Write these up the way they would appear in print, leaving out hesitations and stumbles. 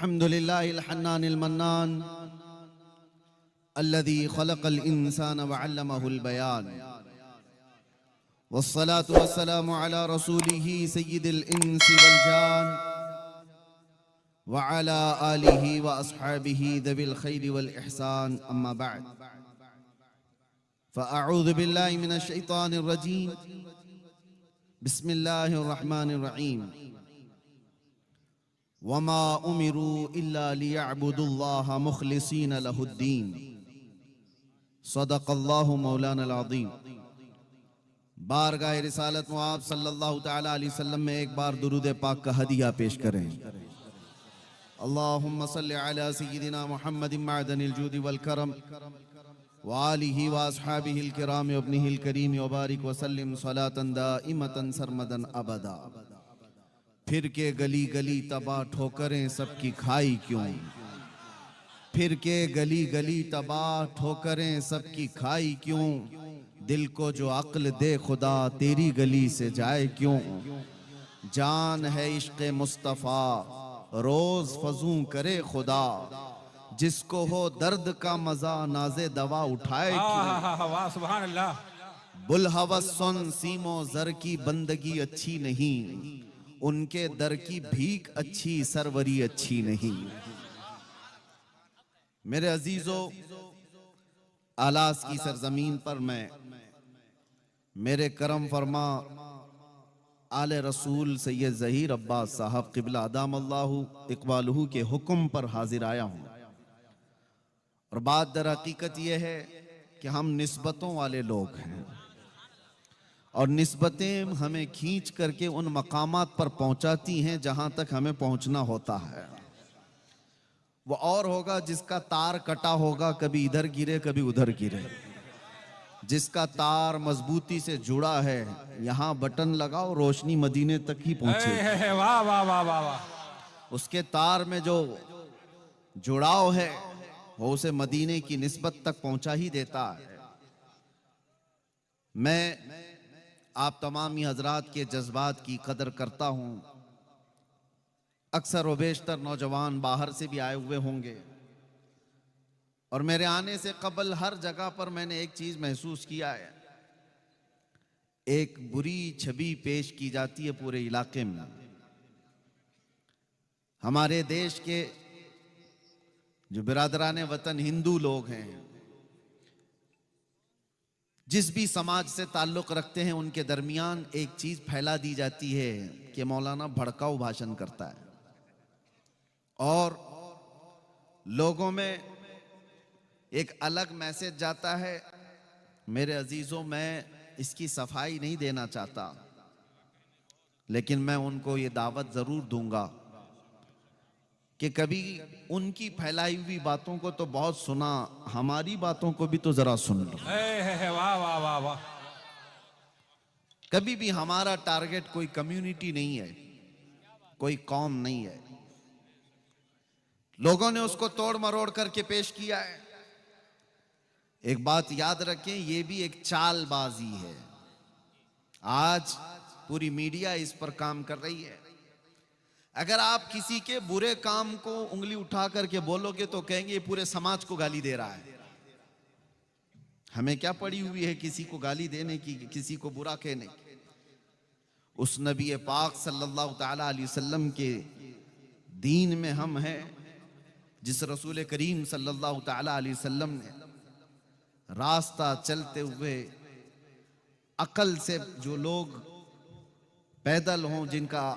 अल्हम्दुलिल्लाहिल हन्नानिल mannan अल्लज़ी खलक़ल इंसान व अल्लमहुल बयान वस्सलातु वस्सलामु अला रसूलिही सय्यिदिल इंसी वल जान व अला आलिही व अस्हाबिही दविल खैरि वल इहसान अम्मा बअद फ़अऊज़ु बिल्लाहि मिनश शैतानिर रजीम बिस्मिल्लाहिर रहमानिर रहीम वमा उमिरू इल्ला लियअबुदुल्लाह मुखलिसीन लहुद्दीन सदक़ल्लाहु मौलाना अज़ीम। बारगाह रिसालत में आप सल्लल्लाहु तआला अलैहि वसल्लम में एक बार दुरूद पाक का हदिया पेश करें। अल्लाहुम्मा सल्लि अला सय्यिदिना मुहम्मदिन मअदनिल जूदि वल करम व आलिहि व अस्हाबिहिल किराम व इब्निहिल करीम व बारिक व सल्लिम सलातन दाइमतन सरमदन अबदा। फिर के गली गली तबाह ठोकरें सबकी खाई क्यों, फिर के गली गली तबाह ठोकरें सबकी खाई क्यों, दिल को जो अक्ल दे खुदा तेरी गली से जाए क्यों। जान है इश्क़ मुस्तफ़ा रोज फजूं करे खुदा, जिसको हो दर्द का मजा नाज़े दवा उठाए क्यों। वाह सुभान अल्लाह। बुलहवस सुन सीमो जर की बंदगी अच्छी नहीं, उनके दर की भीख अच्छी सरवरी अच्छी नहीं। मेरे अजीजों, आलास की सरजमीन पर मैं मेरे करम फरमा आले रसूल सैयद ज़हीर अब्बास साहब क़िबला अदामल्लाहु इक़बालहु के हुक्म पर हाजिर आया हूँ। और बात दर हकीकत यह है कि हम निस्बतों वाले लोग हैं और निस्बतें हमें खींच करके उन मकामात पर पहुंचाती हैं जहां तक हमें पहुंचना होता है। वो और होगा जिसका तार कटा होगा, कभी इधर गिरे कभी उधर गिरे। जिसका तार मजबूती से जुड़ा है, यहां बटन लगाओ रोशनी मदीने तक ही पहुंचे। वाह वाह वाह वाह वाह। उसके तार में जो जुड़ाव है वो उसे मदीने की निस्बत तक पहुंचा ही देता है। मैं आप तमामी हजरात के जज्बात की कदर करता हूं। अक्सर व बेशतर नौजवान बाहर से भी आए हुए होंगे और मेरे आने से कबल हर जगह पर मैंने एक चीज महसूस किया है, एक बुरी छवि पेश की जाती है पूरे इलाके में। हमारे देश के जो बिरादराने वतन हिंदू लोग हैं, जिस भी समाज से ताल्लुक रखते हैं, उनके दरमियान एक चीज फैला दी जाती है कि मौलाना भड़काऊ भाषण करता है और लोगों में एक अलग मैसेज जाता है। मेरे अजीजों, मैं इसकी सफाई नहीं देना चाहता, लेकिन मैं उनको ये दावत जरूर दूंगा कि कभी उनकी फैलाई हुई बातों को तो बहुत सुना, हमारी बातों को भी तो जरा सुन लो। वाह वाह वाह वाह। कभी भी हमारा टारगेट कोई कम्युनिटी नहीं है, कोई कौम नहीं है। लोगों ने उसको तोड़ मरोड़ करके पेश किया है। एक बात याद रखें, यह भी एक चालबाजी है। आज पूरी मीडिया इस पर काम कर रही है। अगर आप किसी के बुरे काम को उंगली उठा करके बोलोगे तो कहेंगे ये पूरे समाज को गाली दे रहा है। हमें क्या पड़ी हुई है किसी को गाली देने की, किसी को बुरा कहने की। उस नबी पाक सल्लल्लाहु तआला अलैहि वसल्लम के दीन में हम हैं, जिस रसूल करीम सल्लल्लाहु तआला अलैहि वसल्लम ने रास्ता चलते हुए अकल से जो लोग पैदल हों, जिनका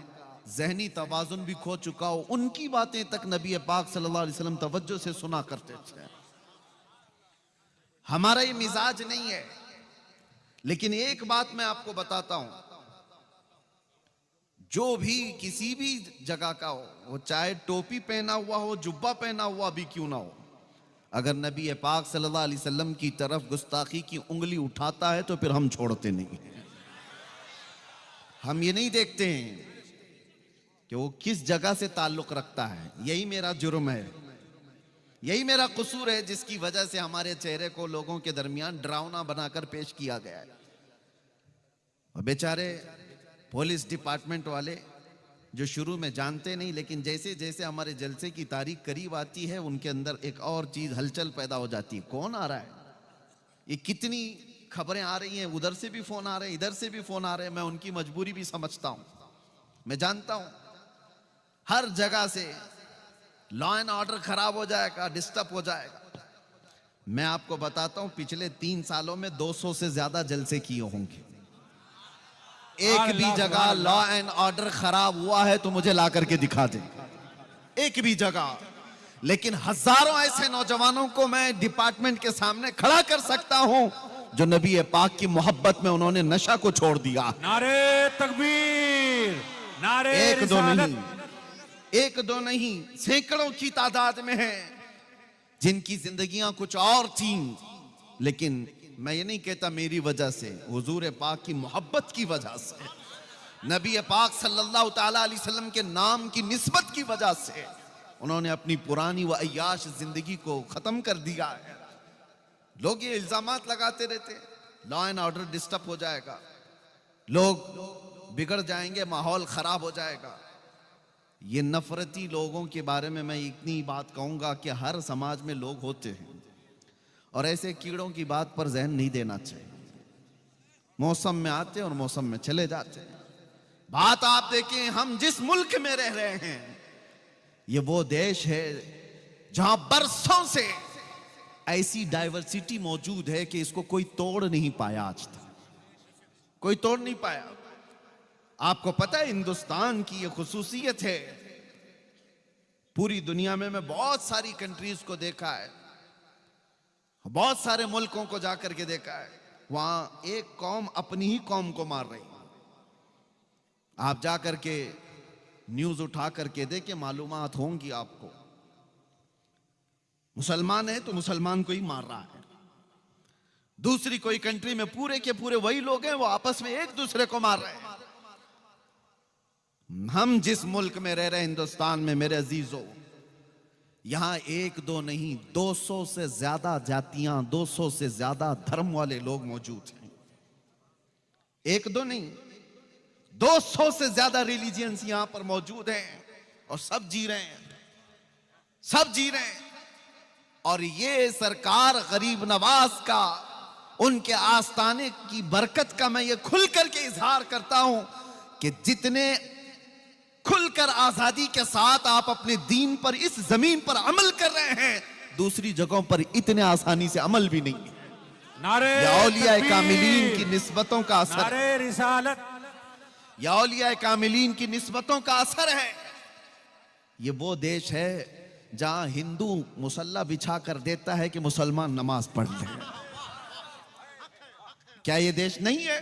ज़हनी तवाज़ुन भी खो चुका हो, उनकी बातें तक नबी पाक सल्लल्लाहु अलैहि वसल्लम तवज्जो से सुना करते थे। हमारा ये मिजाज नहीं है। लेकिन एक बात मैं आपको बताता हूं, जो भी किसी भी जगह का हो, वो चाहे टोपी पहना हुआ हो, जुब्बा पहना हुआ भी क्यों ना हो, अगर नबी पाक सल्लल्लाहु अलैहि वसल्लम की तरफ गुस्ताखी की उंगली उठाता है तो फिर हम छोड़ते नहीं। हम ये नहीं देखते हैं कि वो किस जगह से ताल्लुक रखता है। यही मेरा जुर्म है, यही मेरा कसूर है, जिसकी वजह से हमारे चेहरे को लोगों के दरमियान डरावना बनाकर पेश किया गया है। और बेचारे पुलिस डिपार्टमेंट वाले जो शुरू में जानते नहीं, लेकिन जैसे जैसे हमारे जलसे की तारीख करीब आती है उनके अंदर एक और चीज हलचल पैदा हो जाती है। कौन आ रहा है, ये कितनी खबरें आ रही हैं, उधर से भी फोन आ रहे हैं, इधर से भी फोन आ रहे हैं। मैं उनकी मजबूरी भी समझता हूं, मैं जानता हूं हर जगह से लॉ एंड ऑर्डर खराब हो जाएगा, डिस्टर्ब हो जाएगा। मैं आपको बताता हूं पिछले 3 सालों में 200 से ज्यादा जलसे किए होंगे। एक भी जगह लॉ एंड ऑर्डर खराब हुआ है तो मुझे ला करके दिखा दे, एक भी जगह। लेकिन हजारों ऐसे नौजवानों को मैं डिपार्टमेंट के सामने खड़ा कर सकता हूं जो नबी पाक की मोहब्बत में उन्होंने नशा को छोड़ दिया। नारे तकबीर, नारे एक दो रिसालत। नहीं, एक दो नहीं, सैकड़ों की तादाद में है जिनकी जिंदगियां कुछ और थीं। लेकिन मैं ये नहीं कहता मेरी वजह से, हुजूर पाक की मोहब्बत की वजह से, नबी पाक सल्लल्लाहु ताला अलैहि वसल्लम के नाम की निस्बत की वजह से उन्होंने अपनी पुरानी व अय्याश जिंदगी को खत्म कर दिया है। लोग ये इल्जामात लगाते रहते, लॉ एंड ऑर्डर डिस्टर्ब हो जाएगा, लोग बिगड़ जाएंगे, माहौल खराब हो जाएगा। ये नफरती लोगों के बारे में मैं इतनी बात कहूंगा कि हर समाज में लोग होते हैं और ऐसे कीड़ों की बात पर ज़हन नहीं देना चाहिए। मौसम में आते और मौसम में चले जाते हैं। बात आप देखें, हम जिस मुल्क में रह रहे हैं ये वो देश है जहां बरसों से ऐसी डाइवर्सिटी मौजूद है कि इसको कोई तोड़ नहीं पाया, आज तक कोई तोड़ नहीं पाया। आपको पता है हिंदुस्तान की ये खुसूसियत है, पूरी दुनिया में मैं बहुत सारी कंट्रीज को देखा है, बहुत सारे मुल्कों को जाकर के देखा है, वहां एक कौम अपनी ही कौम को मार रही। आप जाकर के न्यूज उठा करके देखे, मालूमात होंगी आपको। मुसलमान है तो मुसलमान को ही मार रहा है, दूसरी कोई कंट्री में पूरे के पूरे वही लोग हैं, वो आपस में एक दूसरे को मार रहे हैं। हम जिस मुल्क में रह रहे हैं, हिंदुस्तान में, मेरे अजीजों, यहां एक दो नहीं 200 से ज्यादा जातियां, 200 से ज्यादा धर्म वाले लोग मौजूद हैं। एक दो नहीं 200 से ज्यादा रिलीजियंस यहां पर मौजूद हैं और सब जी रहे हैं, सब जी रहे हैं। और ये सरकार गरीब नवाज का, उनके आस्थाने की बरकत का मैं ये खुल करके इजहार करता हूं कि जितने खुलकर आजादी के साथ आप अपने दीन पर इस जमीन पर अमल कर रहे हैं, दूसरी जगहों पर इतने आसानी से अमल भी नहीं है। नारे औलिया तकबीर, कामिलीन की निस्बतों का असर, नारे रिसालत। या औलिया कामिलीन की निस्बतों का असर है। ये वो देश है जहां हिंदू मुसल्ला बिछा कर देता है कि मुसलमान नमाज पढ़ ले। क्या ये देश नहीं है?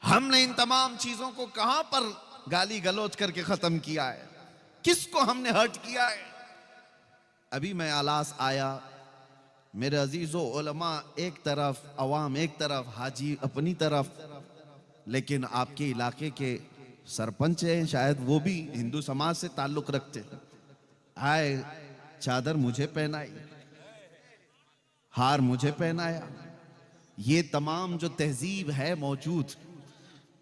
हमने इन तमाम चीजों को कहां पर गाली गलौज करके खत्म किया है? किसको हमने हर्ट किया है? अभी मैं आलास आया, मेरे अजीजों, उलमा एक तरफ, अवाम एक तरफ, हाजी अपनी तरफ, लेकिन आपके इलाके के सरपंच हैं, शायद वो भी हिंदू समाज से ताल्लुक रखते हैं। आए, चादर मुझे पहनाई, हार मुझे पहनाया। ये तमाम जो तहजीब है मौजूद,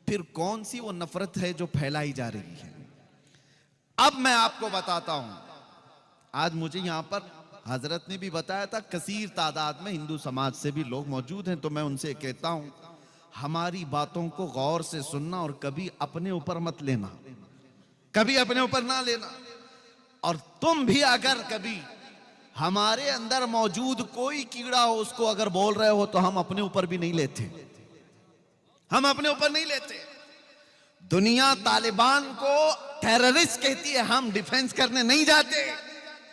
फिर कौन सी वो नफरत है जो फैलाई जा रही है? अब मैं आपको बताता हूं, आज मुझे यहां पर हजरत ने भी बताया था, कसीर तादाद में हिंदू समाज से भी लोग मौजूद हैं। तो मैं उनसे कहता हूं, हमारी बातों को गौर से सुनना और कभी अपने ऊपर मत लेना, कभी अपने ऊपर ना लेना। और तुम भी अगर कभी हमारे अंदर मौजूद कोई कीड़ा हो, उसको अगर बोल रहे हो, तो हम अपने ऊपर भी नहीं लेते, हम अपने ऊपर नहीं लेते। दुनिया तालिबान को टेररिस्ट कहती है, हम डिफेंस करने नहीं जाते,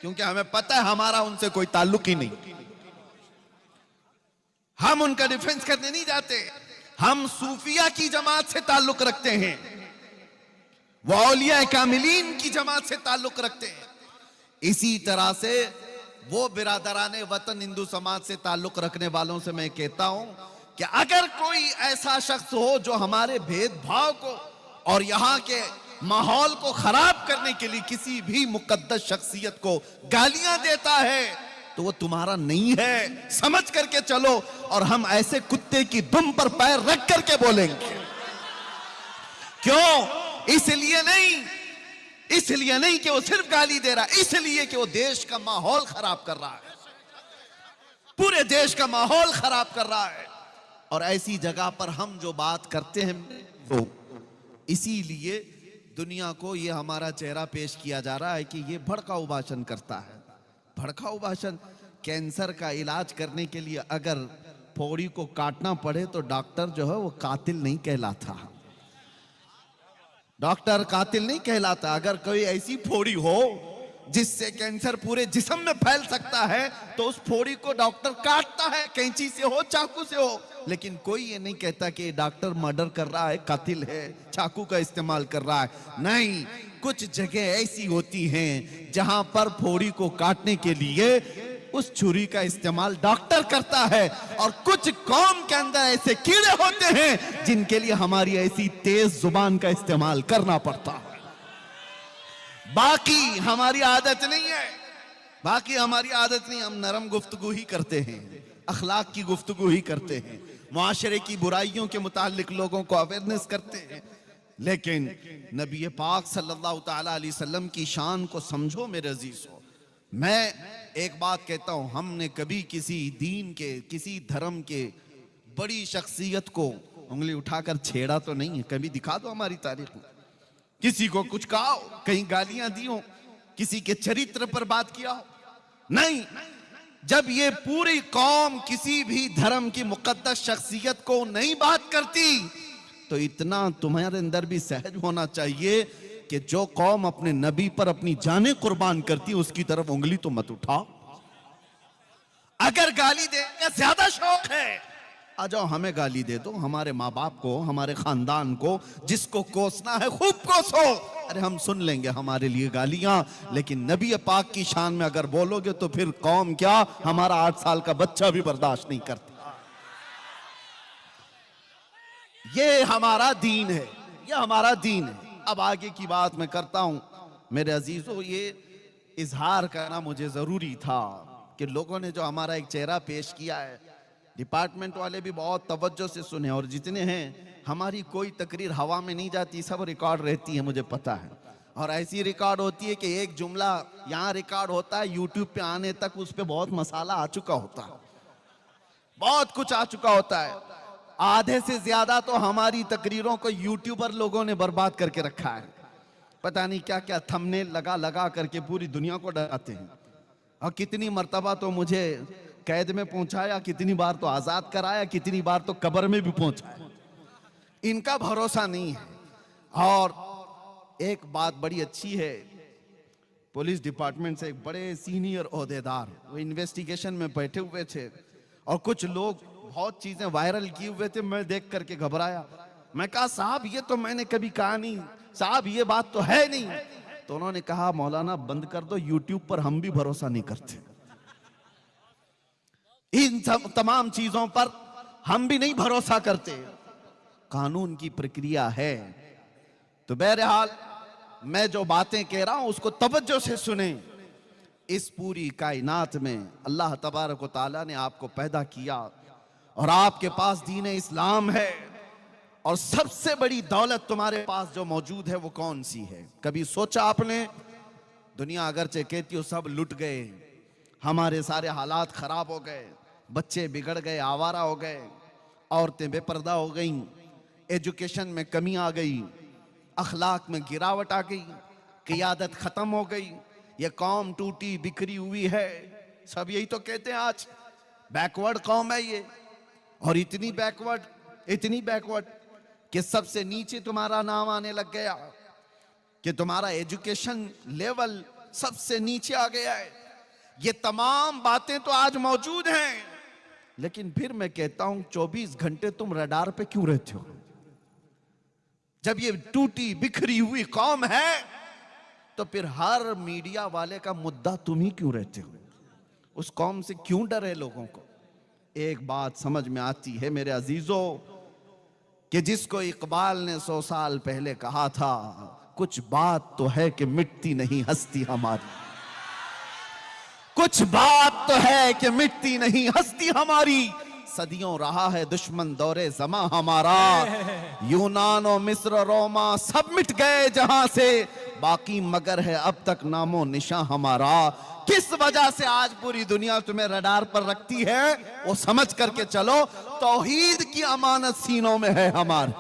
क्योंकि हमें पता है हमारा उनसे कोई ताल्लुक ही नहीं। हम उनका डिफेंस करने नहीं जाते। हम सूफिया की जमात से ताल्लुक रखते हैं, वो औलिया कामिलीन की जमात से ताल्लुक रखते हैं। इसी तरह से वो बिरादराने वतन हिंदू समाज से ताल्लुक रखने वालों से मैं कहता हूं कि अगर कोई ऐसा शख्स हो जो हमारे भेदभाव को और यहां के माहौल को खराब करने के लिए किसी भी मुकद्दस शख्सियत को गालियां देता है, तो वो तुम्हारा नहीं है, समझ करके चलो। और हम ऐसे कुत्ते की दुम पर पैर रख करके बोलेंगे। क्यों? इसलिए नहीं कि वो सिर्फ गाली दे रहा है, इसलिए कि वो देश का माहौल खराब कर रहा है, पूरे देश का माहौल खराब कर रहा है। और ऐसी जगह पर हम जो बात करते हैं तो इसीलिए दुनिया को ये हमारा चेहरा पेश किया जा रहा है कि ये भड़काऊ भाषण करता है। भड़काऊ भाषण, कैंसर का इलाज करने के लिए अगर फोड़ी को काटना पड़े तो डॉक्टर जो है वो कातिल नहीं कहलाता, डॉक्टर कातिल नहीं कहलाता। अगर कोई ऐसी फोड़ी हो जिससे कैंसर पूरे जिस्म में फैल सकता है तो उस फोड़ी को डॉक्टर काटता है, कैंची से हो चाकू से हो। लेकिन कोई ये नहीं कहता कि डॉक्टर मर्डर कर रहा है, कातिल है, चाकू का इस्तेमाल कर रहा है। नहीं, कुछ जगह ऐसी होती हैं जहां पर फोड़ी को काटने के लिए उस छुरी का इस्तेमाल डॉक्टर करता है, और कुछ कौम के अंदर ऐसे कीड़े होते हैं जिनके लिए हमारी ऐसी तेज जुबान का इस्तेमाल करना पड़ता है। बाकी हमारी आदत नहीं है, बाकी हमारी आदत नहीं, हम नरम गुफ्तगू ही करते हैं, अखलाक की गुफ्तगू ही करते हैं, मुआशरे की बुराइयों के मुतालिक लोगों को अवेयरनेस करते हैं। लेकिन नबी पाक सल्लल्लाहु ताला अलैहि वसल्लम की शान को समझो मेरे अजीजों। मैं एक बात कहता हूं, हमने कभी किसी दीन के, किसी धर्म के बड़ी शख्सियत को उंगली उठाकर छेड़ा तो नहीं है। कभी दिखा दो हमारी तारीख में किसी को कुछ कहा हो, कहीं गालियां दी हो, किसी के चरित्र पर बात किया हो? नहीं। जब ये पूरी कौम किसी भी धर्म की मुकद्दस शख्सियत को नहीं बात करती तो इतना तुम्हारे अंदर भी सहज होना चाहिए कि जो कौम अपने नबी पर अपनी जानें कुर्बान करती है उसकी तरफ उंगली तो मत उठाओ। अगर गाली देने का ज्यादा शौक है, आ जाओ हमें गाली दे दो, हमारे माँ बाप को, हमारे खानदान को, जिसको कोसना है खूब कोसो, अरे हम सुन लेंगे हमारे लिए गालियां। लेकिन नबी पाक की शान में अगर बोलोगे तो फिर कौम क्या, हमारा 8 साल का बच्चा भी बर्दाश्त नहीं करता। ये हमारा दीन है, ये हमारा दीन है। अब आगे की बात मैं करता हूं मेरे अजीजों। ये इजहार करना मुझे जरूरी था कि लोगों ने जो हमारा एक चेहरा पेश किया है, डिपार्टमेंट वाले भी बहुत तवज्जो से सुने, और जितने हैं, हमारी कोई तकरीर हवा में नहीं जाती, सब रिकॉर्ड रहती है, मुझे पता है। और ऐसी रिकॉर्ड होती है कि एक जुमला यहाँ रिकॉर्ड होता है, यूट्यूब पे आने तक उस पे बहुत मसाला आ चुका होता है, बहुत कुछ आ चुका होता है। आधे से ज्यादा तो हमारी तकरीरों को यूट्यूबर लोगों ने बर्बाद करके रखा है। पता नहीं क्या क्या थंबनेल लगा लगा करके पूरी दुनिया को डराते हैं। और कितनी मर्तबा तो मुझे कैद में पहुंचाया, कितनी बार तो आजाद कराया, कितनी बार तो कब्र में भी पहुंचाया। इनका भरोसा नहीं है। और एक बात बड़ी अच्छी है, पुलिस डिपार्टमेंट से एक बड़े सीनियर ओहदेदार वो इन्वेस्टिगेशन में बैठे हुए थे और कुछ लोग बहुत चीजें वायरल किए हुए थे। मैं देख करके घबराया। मैं कहा साहब ये तो मैंने कभी कहा नहीं, साहब ये बात तो है नहीं। तो उन्होंने कहा मौलाना बंद कर दो, यूट्यूब पर हम भी भरोसा नहीं करते, इन तमाम चीजों पर हम भी नहीं भरोसा करते, कानून की प्रक्रिया है। तो बहरहाल मैं जो बातें कह रहा हूं उसको तवज्जो से सुने। इस पूरी कायनात में अल्लाह तबारक व तआला ने आपको पैदा किया और आपके पास दीन इस्लाम है, और सबसे बड़ी दौलत तुम्हारे पास जो मौजूद है वो कौन सी है? कभी सोचा आपने? दुनिया अगरचे कहती हो सब लुट गए, हमारे सारे हालात खराब हो गए, बच्चे बिगड़ गए, आवारा हो गए, औरतें बेपर्दा हो गईं, एजुकेशन में कमी आ गई, अखलाक में गिरावट आ गई, क़ियादत खत्म हो गई, ये कौम टूटी बिखरी हुई है। सब यही तो कहते हैं आज बैकवर्ड कौम है ये, और इतनी बैकवर्ड कि सबसे नीचे तुम्हारा नाम आने लग गया, कि तुम्हारा एजुकेशन लेवल सबसे नीचे आ गया है। ये तमाम बातें तो आज मौजूद हैं, लेकिन फिर मैं कहता हूं 24 घंटे तुम रडार पे क्यों रहते हो? जब ये टूटी बिखरी हुई कौम है तो फिर हर मीडिया वाले का मुद्दा तुम ही क्यों रहते हो? उस कौम से क्यों डर है लोगों को? एक बात समझ में आती है मेरे अजीजों, कि जिसको इकबाल ने 100 साल पहले कहा था, कुछ बात तो है कि मिटती नहीं हस्ती हमारी, कुछ बात तो है कि मिटती नहीं हस्ती हमारी, सदियों रहा है दुश्मन दौरे जमा हमारा। यूनान और मिस्र रोमा सब मिट गए जहां से, बाकी मगर है अब तक नामो निशां हमारा। किस वजह से आज पूरी दुनिया तुम्हें रडार पर रखती है वो समझ करके चलो। तौहीद की अमानत सीनों में है हमारे,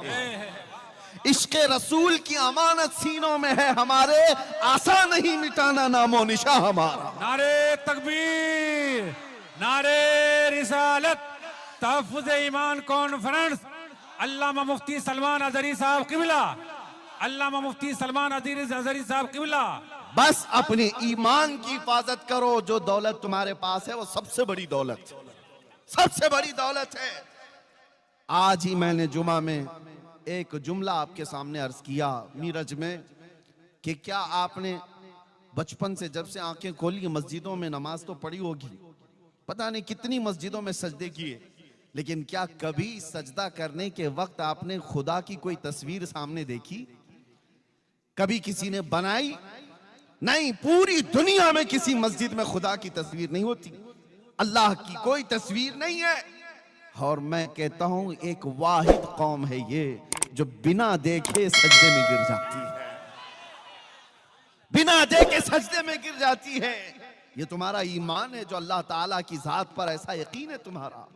इश्क़ रसूल की अमानत सीनों में है हमारे, आसान नहीं मिटाना नामो निशा हमारा। नारे तकबीर, नारे रिसालत, तहफ़्फ़ुज़ ईमान कॉन्फ्रेंस, अल्लामा मुफ्ती सलमान अज़हरी साहब क़िबला, अल्लामा मुफ्ती सलमान अज़हरी साहब क़िबला। बस अपने ईमान की हिफाजत करो। जो दौलत तुम्हारे पास है वो सबसे बड़ी दौलत, सबसे बड़ी दौलत है। आज ही मैंने जुमा में एक जुमला आपके सामने अर्ज किया मीरज में कि क्या आपने बचपन से जब से आंखें खोली मस्जिदों में नमाज तो पढ़ी होगी, पता नहीं कितनी मस्जिदों में सजदे किए, लेकिन क्या कभी सजदा करने के वक्त आपने खुदा की कोई तस्वीर सामने देखी? कभी किसी ने बनाई? नहीं, पूरी दुनिया में किसी मस्जिद में खुदा की तस्वीर नहीं होती, अल्लाह की कोई तस्वीर नहीं है। और मैं कहता हूं एक वाहिद कौम है ये जो बिना देखे सजदे में गिर जाती है, बिना देखे सजदे में गिर जाती है। ये तुम्हारा ईमान है जो अल्लाह ताला की जात पर ऐसा यकीन है तुम्हारा।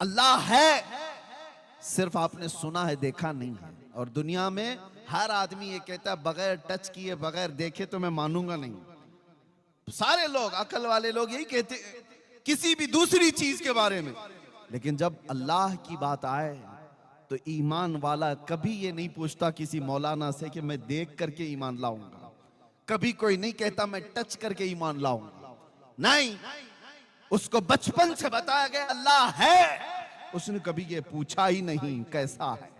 अल्लाह है, सिर्फ आपने सुना है, देखा नहीं है। और दुनिया में हर आदमी ये कहता है बगैर टच किए बगैर देखे तो मैं मानूंगा नहीं। सारे लोग, अकल वाले लोग यही कहते हैं किसी भी दूसरी चीज के बारे में, लेकिन जब अल्लाह की बात आए तो ईमान वाला कभी ये नहीं पूछता किसी मौलाना से कि मैं देख करके ईमान लाऊंगा। कभी कोई नहीं कहता मैं टच करके ईमान लाऊंगा, नहीं, उसको बचपन से बताया गया अल्लाह है, उसने कभी ये पूछा ही नहीं कैसा है,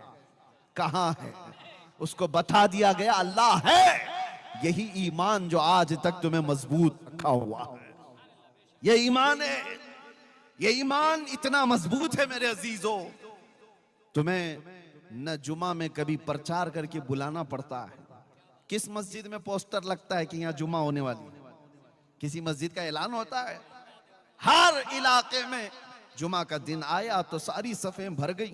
कहां है, उसको बता दिया गया अल्लाह है। यही ईमान जो आज तक तुम्हें मजबूत रखा हुआ है, ये ईमान है। ये ईमान इतना मजबूत है मेरे अजीजों, तुम्हें न जुमा में कभी प्रचार करके बुलाना पड़ता है। किस मस्जिद में पोस्टर लगता है कि यहाँ जुमा होने वाली है? किसी मस्जिद का ऐलान होता है? हर इलाके में जुमा का दिन आया तो सारी सफ़ें भर गई,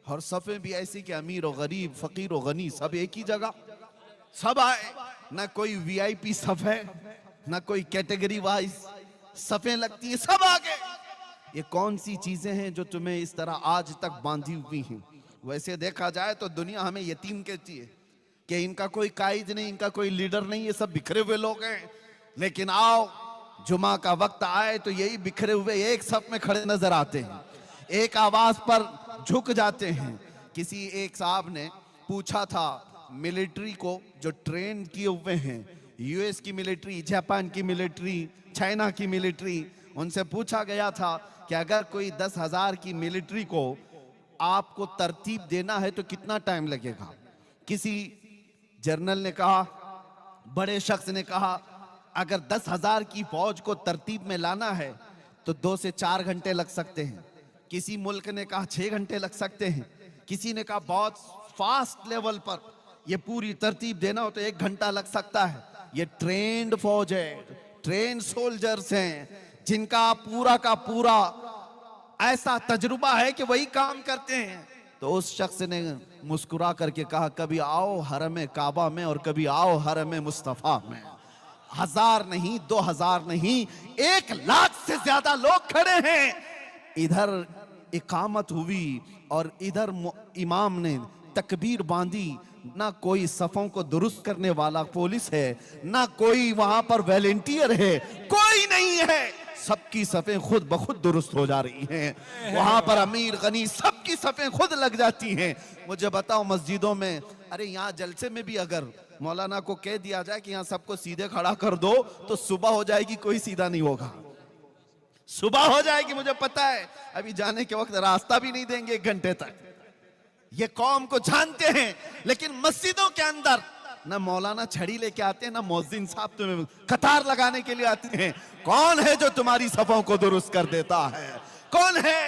और सफ़ें भी ऐसी कि अमीर और गरीब, फकीर और गनी सब एक ही जगह, सब आए। न कोई वीआईपी सफ़ है, न कोई कैटेगरी वाइज सफ़ें लगती है, सब आ गए। ये कौन सी चीजें हैं जो तुम्हें इस तरह आज तक बांधी हुई हैं? वैसे देखा जाए तो दुनिया हमें यतीम कहती है कि इनका कोई कायद नहीं, इनका कोई लीडर नहीं, ये सब बिखरे हुए लोग हैं। लेकिन आओ जुमा का वक्त आए तो यही बिखरे हुए एक सफ में खड़े नजर आते हैं, एक आवाज पर झुक जाते हैं। किसी एक साहब ने पूछा था मिलिट्री को जो ट्रेन किए हुए हैं, यूएस की मिलिट्री, जापान की मिलिट्री, चाइना की मिलिट्री, उनसे पूछा गया था कि अगर कोई 10,000 की मिलिट्री को आपको तरतीब देना है तो कितना टाइम लगेगा? किसी जर्नल ने कहा, बड़े शख्स ने कहा अगर 10,000 की फौज को तरतीब में लाना है तो 2 से 4 घंटे लग सकते हैं। किसी मुल्क ने कहा 6 घंटे लग सकते हैं। किसी ने कहा बहुत फास्ट लेवल पर ये पूरी तरतीब देना हो तो 1 घंटा लग सकता है। ये ट्रेंड फौज है, ट्रेन सोल्जर्स हैं, जिनका पूरा का पूरा ऐसा तजुर्बा है कि वही काम करते हैं। तो उस शख्स ने मुस्कुरा करके कहा कभी आओ हरम काबा में और कभी आओ हरम मुस्तफा में। 1000 नहीं, 2000 नहीं, 1 लाख से ज्यादा लोग खड़े हैं। इधर इकामत हुई और इधर इमाम ने तकबीर बांधी। ना कोई सफों को दुरुस्त करने वाला पुलिस है, ना कोई वहां पर वॉलंटियर है, कोई नहीं है। सबकी सफें खुद ब खुद दुरुस्त हो जा रही हैं। वहां पर अमीर गनी सबकी सफें खुद लग जाती हैं। मुझे बताओ मस्जिदों में, अरे यहाँ जलसे में भी अगर मौलाना को कह दिया जाए कि यहाँ सबको सीधे खड़ा कर दो तो सुबह हो जाएगी, कोई सीधा नहीं होगा, सुबह हो जाएगी। मुझे पता है अभी जाने के वक्त रास्ता भी नहीं देंगे 1 घंटे तक। ये कौम को जानते हैं, लेकिन मस्जिदों के अंदर ना मौलाना छड़ी लेके आते हैं, ना मौजिन साहब तुम्हें कतार लगाने के लिए आते हैं। कौन है जो तुम्हारी सफों को दुरुस्त कर देता है? कौन है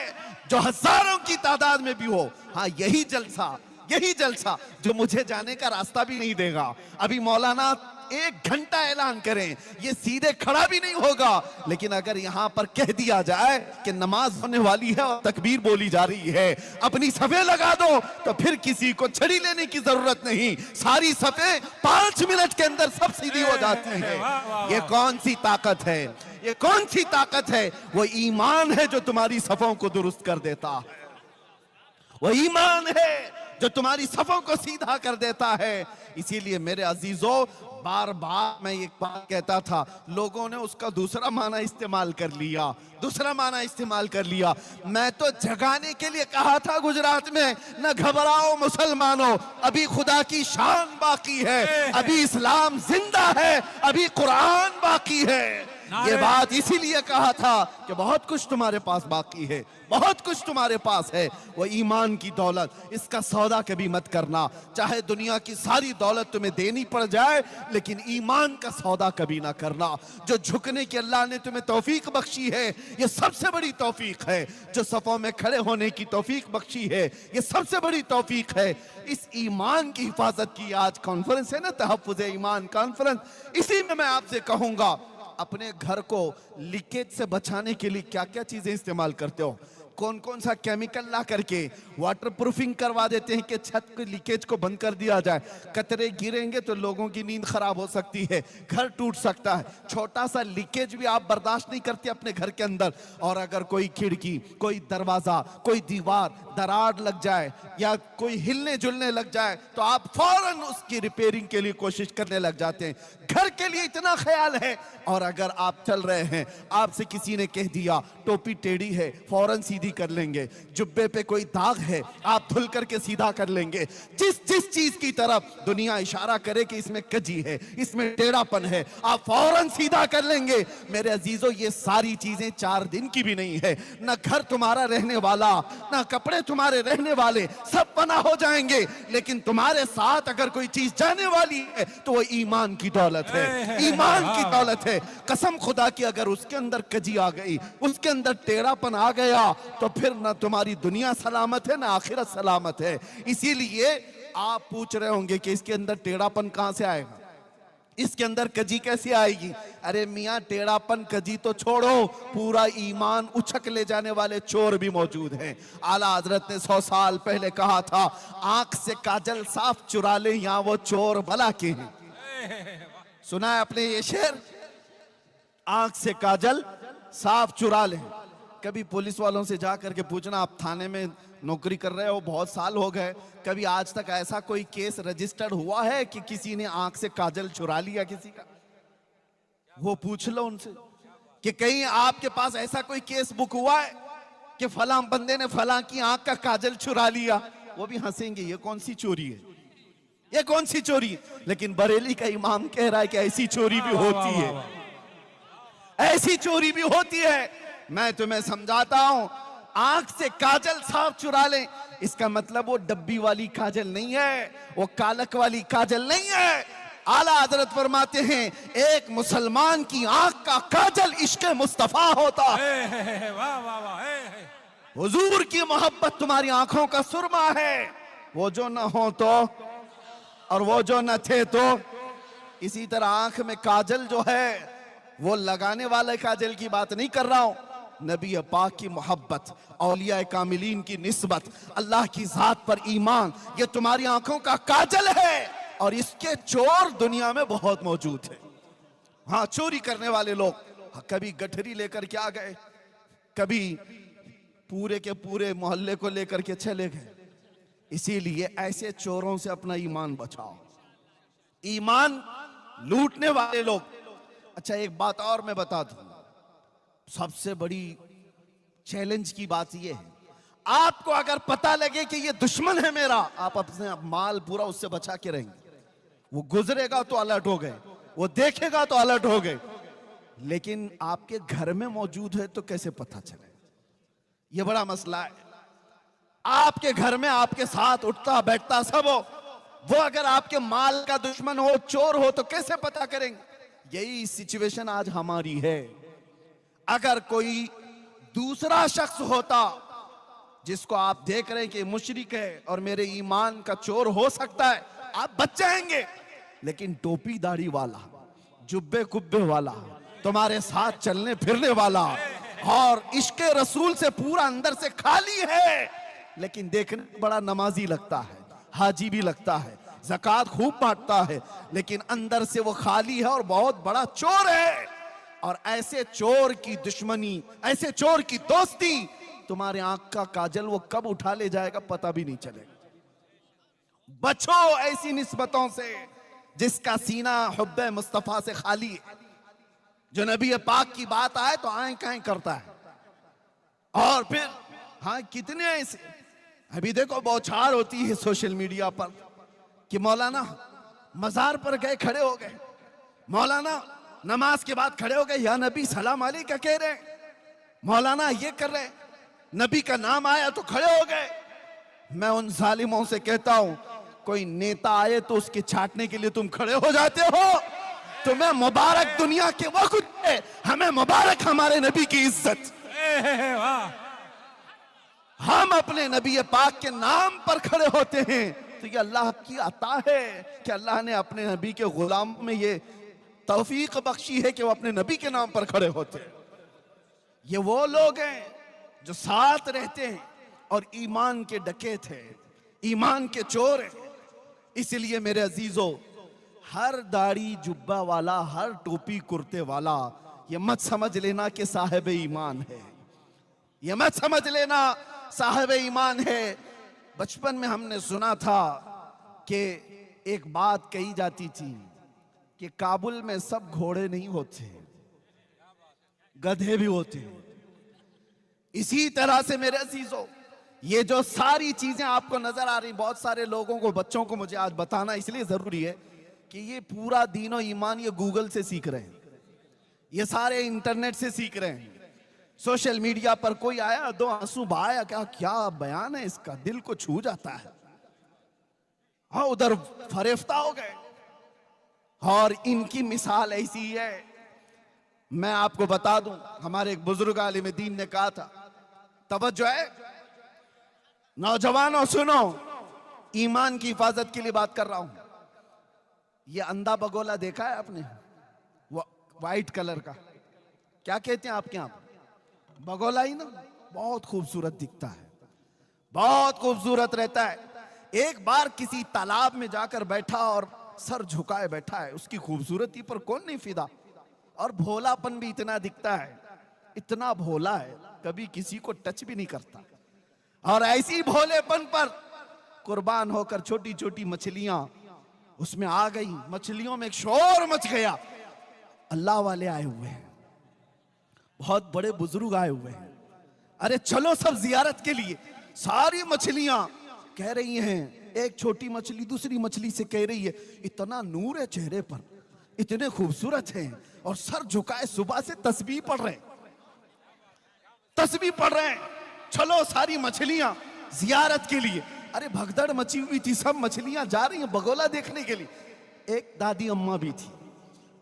जो हजारों की तादाद में भी हो? हाँ, यही जलसा, यही जलसा जो मुझे जाने का रास्ता भी नहीं देगा। अभी मौलाना 1 घंटा ऐलान करें, ये सीधे खड़ा भी नहीं होगा, लेकिन अगर यहां पर कह दिया जाए कि नमाज होने वाली है और तकबीर बोली जा रही है, अपनी सफे लगा दो, तो फिर किसी को छड़ी लेने की जरूरत नहीं। सारी सफे 5 मिनट के अंदर सब सीधी हो जाती है। ये कौन सी ताकत है? ये कौन सी ताकत है? वो ईमान है जो तुम्हारी सफों को दुरुस्त कर देता है। वो ईमान है जो तुम्हारी सफों को सीधा कर देता है। इसीलिए मेरे अजीजों, बार बार मैं एक बात कहता था, लोगों ने उसका दूसरा माना इस्तेमाल कर लिया, दूसरा माना इस्तेमाल कर लिया। मैं तो जगाने के लिए कहा था गुजरात में, न घबराओ मुसलमानों, अभी खुदा की शान बाकी है, अभी इस्लाम जिंदा है, अभी कुरान बाकी है। ये बात इसीलिए कहा था कि बहुत कुछ तुम्हारे पास बाकी है, बहुत कुछ तुम्हारे पास है। वो ईमान की दौलत, इसका सौदा कभी मत करना। चाहे दुनिया की सारी दौलत तुम्हें देनी पड़ जाए, लेकिन ईमान का सौदा कभी ना करना। जो झुकने की अल्लाह ने तुम्हें तौफीक बख्शी है, ये सबसे बड़ी तौफीक है। जो सफों में खड़े होने की तौफीक बख्शी है, ये सबसे बड़ी तौफीक है। इस ईमान की हिफाजत की आज कॉन्फ्रेंस है ना, तहफ्फुज़ ईमान कॉन्फ्रेंस। इसी में मैं आपसे कहूंगा, अपने घर को लीकेज से बचाने के लिए क्या क्या चीजें इस्तेमाल करते हो? कौन कौन सा केमिकल ला करके वाटर प्रूफिंग करवा देते हैं कि छत के लीकेज को बंद कर दिया जाए। कतरे गिरेंगे तो लोगों की नींद खराब हो सकती है, घर टूट सकता है। छोटा सा लीकेज भी आप बर्दाश्त नहीं करते अपने घर के अंदर। और अगर कोई खिड़की, कोई दरवाजा, कोई दीवार दरार लग जाए या कोई हिलने जुलने लग जाए, तो आप फौरन उसकी रिपेयरिंग के लिए कोशिश करने लग जाते हैं। घर के लिए इतना ख्याल है। और अगर आप चल रहे हैं, आपसे किसी ने कह दिया टोपी टेढ़ी है, फौरन सीधी कर लेंगे। जुब्बे पे कोई दाग है, आप धुल करके सीधा कर लेंगे। जिस जिस चीज की तरफ दुनिया इशारा करे कि इसमें कजी है, इसमें टेढ़ापन है, आप फौरन सीधा कर लेंगे। मेरे अजीजों, ये सारी चीजें 4 दिन की भी नहीं है। ना घर तुम्हारा रहने वाला, ना कपड़े तुम्हारे रहने वाले, सब पना हो जाएंगे। लेकिन तुम्हारे साथ अगर कोई चीज जाने वाली है तो वो ईमान की दौलत है, ईमान की दौलत है। कसम खुदा की, अगर उसके अंदर कजी आ गई, उसके अंदर टेढ़ापन आ गया, तो फिर ना तुम्हारी दुनिया सलामत है, ना आखिरत सलामत है। इसीलिए आप पूछ रहे होंगे कि इसके अंदर टेढ़ापन कहां से आएगा, इसके अंदर कजी कैसे आएगी? अरे मियां, टेढ़ापन कजी तो छोड़ो, पूरा ईमान उछक ले जाने वाले चोर भी मौजूद हैं। आला हजरत ने 100 साल पहले कहा था, आंख से काजल साफ चुरा ले, यहां वो चोर भला के हैं। सुना है आपने ये शेर? आंख से काजल साफ चुरा ले। कभी पुलिस वालों से जा करके पूछना, आप थाने में नौकरी कर रहे हो, बहुत साल हो गए, कभी आज तक ऐसा कोई केस रजिस्टर्ड हुआ है कि किसी ने आंख से काजल चुरा लिया किसी का? वो पूछ लो उनसे कि कहीं आपके पास ऐसा कोई केस बुक हुआ है कि फलां बंदे ने फलां की आंख का काजल चुरा लिया? वो भी हंसेंगे, ये कौन सी चोरी है, ये कौन सी चोरी? लेकिन बरेली का इमाम कह रहा है कि ऐसी चोरी भी होती है, ऐसी चोरी भी होती है। मैं तुम्हें समझाता हूं, आंख से काजल साफ चुरा लें, इसका मतलब वो डब्बी वाली काजल नहीं है, वो कालक वाली काजल नहीं है। आला हजरत फरमाते हैं, एक मुसलमान की आंख का काजल इश्क मुस्तफा होता है। वाह वाह वाह। हुजूर की मोहब्बत तुम्हारी आंखों का सुरमा है। वो जो न हो तो, और वो जो न थे तो। इसी तरह आंख में काजल जो है, वो लगाने वाले काजल की बात नहीं कर रहा हूं, नबी पाक की मोहब्बत, औलिया कामिलीन की निस्बत, अल्लाह की जात पर ईमान, ये तुम्हारी आंखों का काजल है। और इसके चोर दुनिया में बहुत मौजूद है। हाँ, चोरी करने वाले लोग, कभी गठरी लेकर के आ गए, कभी पूरे के पूरे मोहल्ले को लेकर के चले गए। इसीलिए ऐसे चोरों से अपना ईमान बचाओ। ईमान लूटने वाले लोग। अच्छा, एक बात और मैं बता दूं, सबसे बड़ी चैलेंज की बात यह है, आपको अगर पता लगे कि ये दुश्मन है मेरा, आप अपने माल पूरा उससे बचा के रहेंगे। वो गुजरेगा तो अलर्ट हो गए, वो देखेगा तो अलर्ट हो गए, लेकिन आपके घर में मौजूद है तो कैसे पता चले? ये बड़ा मसला है। आपके घर में आपके साथ उठता बैठता सब हो, वो अगर आपके माल का दुश्मन हो, चोर हो, तो कैसे पता करेंगे? यही सिचुएशन आज हमारी है। अगर कोई दूसरा शख्स होता जिसको आप देख रहे हैं कि मुशरिक है और मेरे ईमान का चोर हो सकता है, आप बच जाएंगे। लेकिन टोपी दाढ़ी वाला, जुब्बे कुब्बे वाला, तुम्हारे साथ चलने फिरने वाला और इश्क रसूल से पूरा अंदर से खाली है, लेकिन देखने में बड़ा नमाजी लगता है, हाजी भी लगता है, ज़कात खूब बांटता है, लेकिन अंदर से वो खाली है और बहुत बड़ा चोर है। और ऐसे चोर की दुश्मनी, ऐसे चोर की दोस्ती, तुम्हारे आंख का काजल वो कब उठा ले जाएगा पता भी नहीं चलेगा। बचो ऐसी निस्बतों से जिसका सीना हुब्बे मुस्तफा से खाली है। जो नबी पाक की बात आए तो आए काएं करता है। और फिर हाँ, कितने ऐसे, अभी देखो बौछार होती है सोशल मीडिया पर कि मौलाना मजार पर गए, खड़े हो गए, मौलाना नमाज के बाद खड़े हो गए, या नबी सलाम अलैका कह रहे, मौलाना ये कर रहे, नबी का नाम आया तो खड़े हो गए। मैं उन जालिमों से कहता हूं, कोई नेता आए तो उसके छाटने के लिए तुम खड़े हो जाते हो। तुम्हें मुबारक दुनिया के वक्त है, हमें मुबारक हमारे नबी की इज्जत। हम अपने नबी पाक के नाम पर खड़े होते हैं तो ये अल्लाह की अता है कि अल्लाह ने अपने नबी के गुलाम में ये तौफीक बख्शी है कि वो अपने नबी के नाम पर खड़े होते हैं। ये वो लोग हैं जो साथ रहते हैं और ईमान के डकैत हैं, ईमान के चोर हैं। इसलिए मेरे अजीजों, हर दाढ़ी जुब्बा वाला, हर टोपी कुर्ते वाला ये मत समझ लेना कि साहिब ईमान है, ये मत समझ लेना साहिब ईमान है। बचपन में हमने सुना था कि एक बात कही जाती थी कि काबुल में सब घोड़े नहीं होते, गधे भी होते हैं। इसी तरह से मेरे अजीजों, ये जो सारी चीजें आपको नजर आ रही, बहुत सारे लोगों को, बच्चों को मुझे आज बताना इसलिए जरूरी है कि ये पूरा दीन और ईमान ये गूगल से सीख रहे हैं, ये सारे इंटरनेट से सीख रहे हैं। सोशल मीडिया पर कोई आया, दो आंसू बहाया, क्या बयान है इसका, दिल को छू जाता है। हाँ, उधर फरेफ्ता हो गए। और इनकी मिसाल ऐसी है, मैं आपको बता दूं, हमारे एक बुजुर्ग आलिम दीन ने कहा था, तवज्जो है नौजवानों, सुनो, ईमान की हिफाजत के लिए बात कर रहा हूं। ये अंधा बगोला देखा है आपने, व्हाइट कलर का, क्या कहते हैं आपके यहां? बगोला ही ना, बहुत खूबसूरत दिखता है, बहुत खूबसूरत रहता है। एक बार किसी तालाब में जाकर बैठा और सर झुकाए बैठा है, उसकी खूबसूरती पर कौन नहीं फिदा, और भोलापन भी इतना दिखता है, इतना भोला है, कभी किसी को टच भी नहीं करता। और ऐसी भोलेपन पर कुर्बान होकर छोटी छोटी मछलियां उसमें आ गई, मछलियों में एक शोर मच गया। अल्लाह वाले आए हुए हैं, बहुत बड़े बुजुर्ग आए हुए हैं, अरे चलो सब जियारत के लिए। सारी मछलियां कह रही हैं, एक छोटी मछली दूसरी मछली से कह रही है, इतना नूर है चेहरे पर, इतने खूबसूरत हैं, और सर झुकाए सुबह से तस्बीह पढ़ रहे, तस्बीह पढ़ रहे हैं। चलो सारी मछलियां जियारत के लिए। अरे भगदड़ मची हुई थी, सब मछलियां जा रही हैं बगोला देखने के लिए। एक दादी अम्मा भी थी,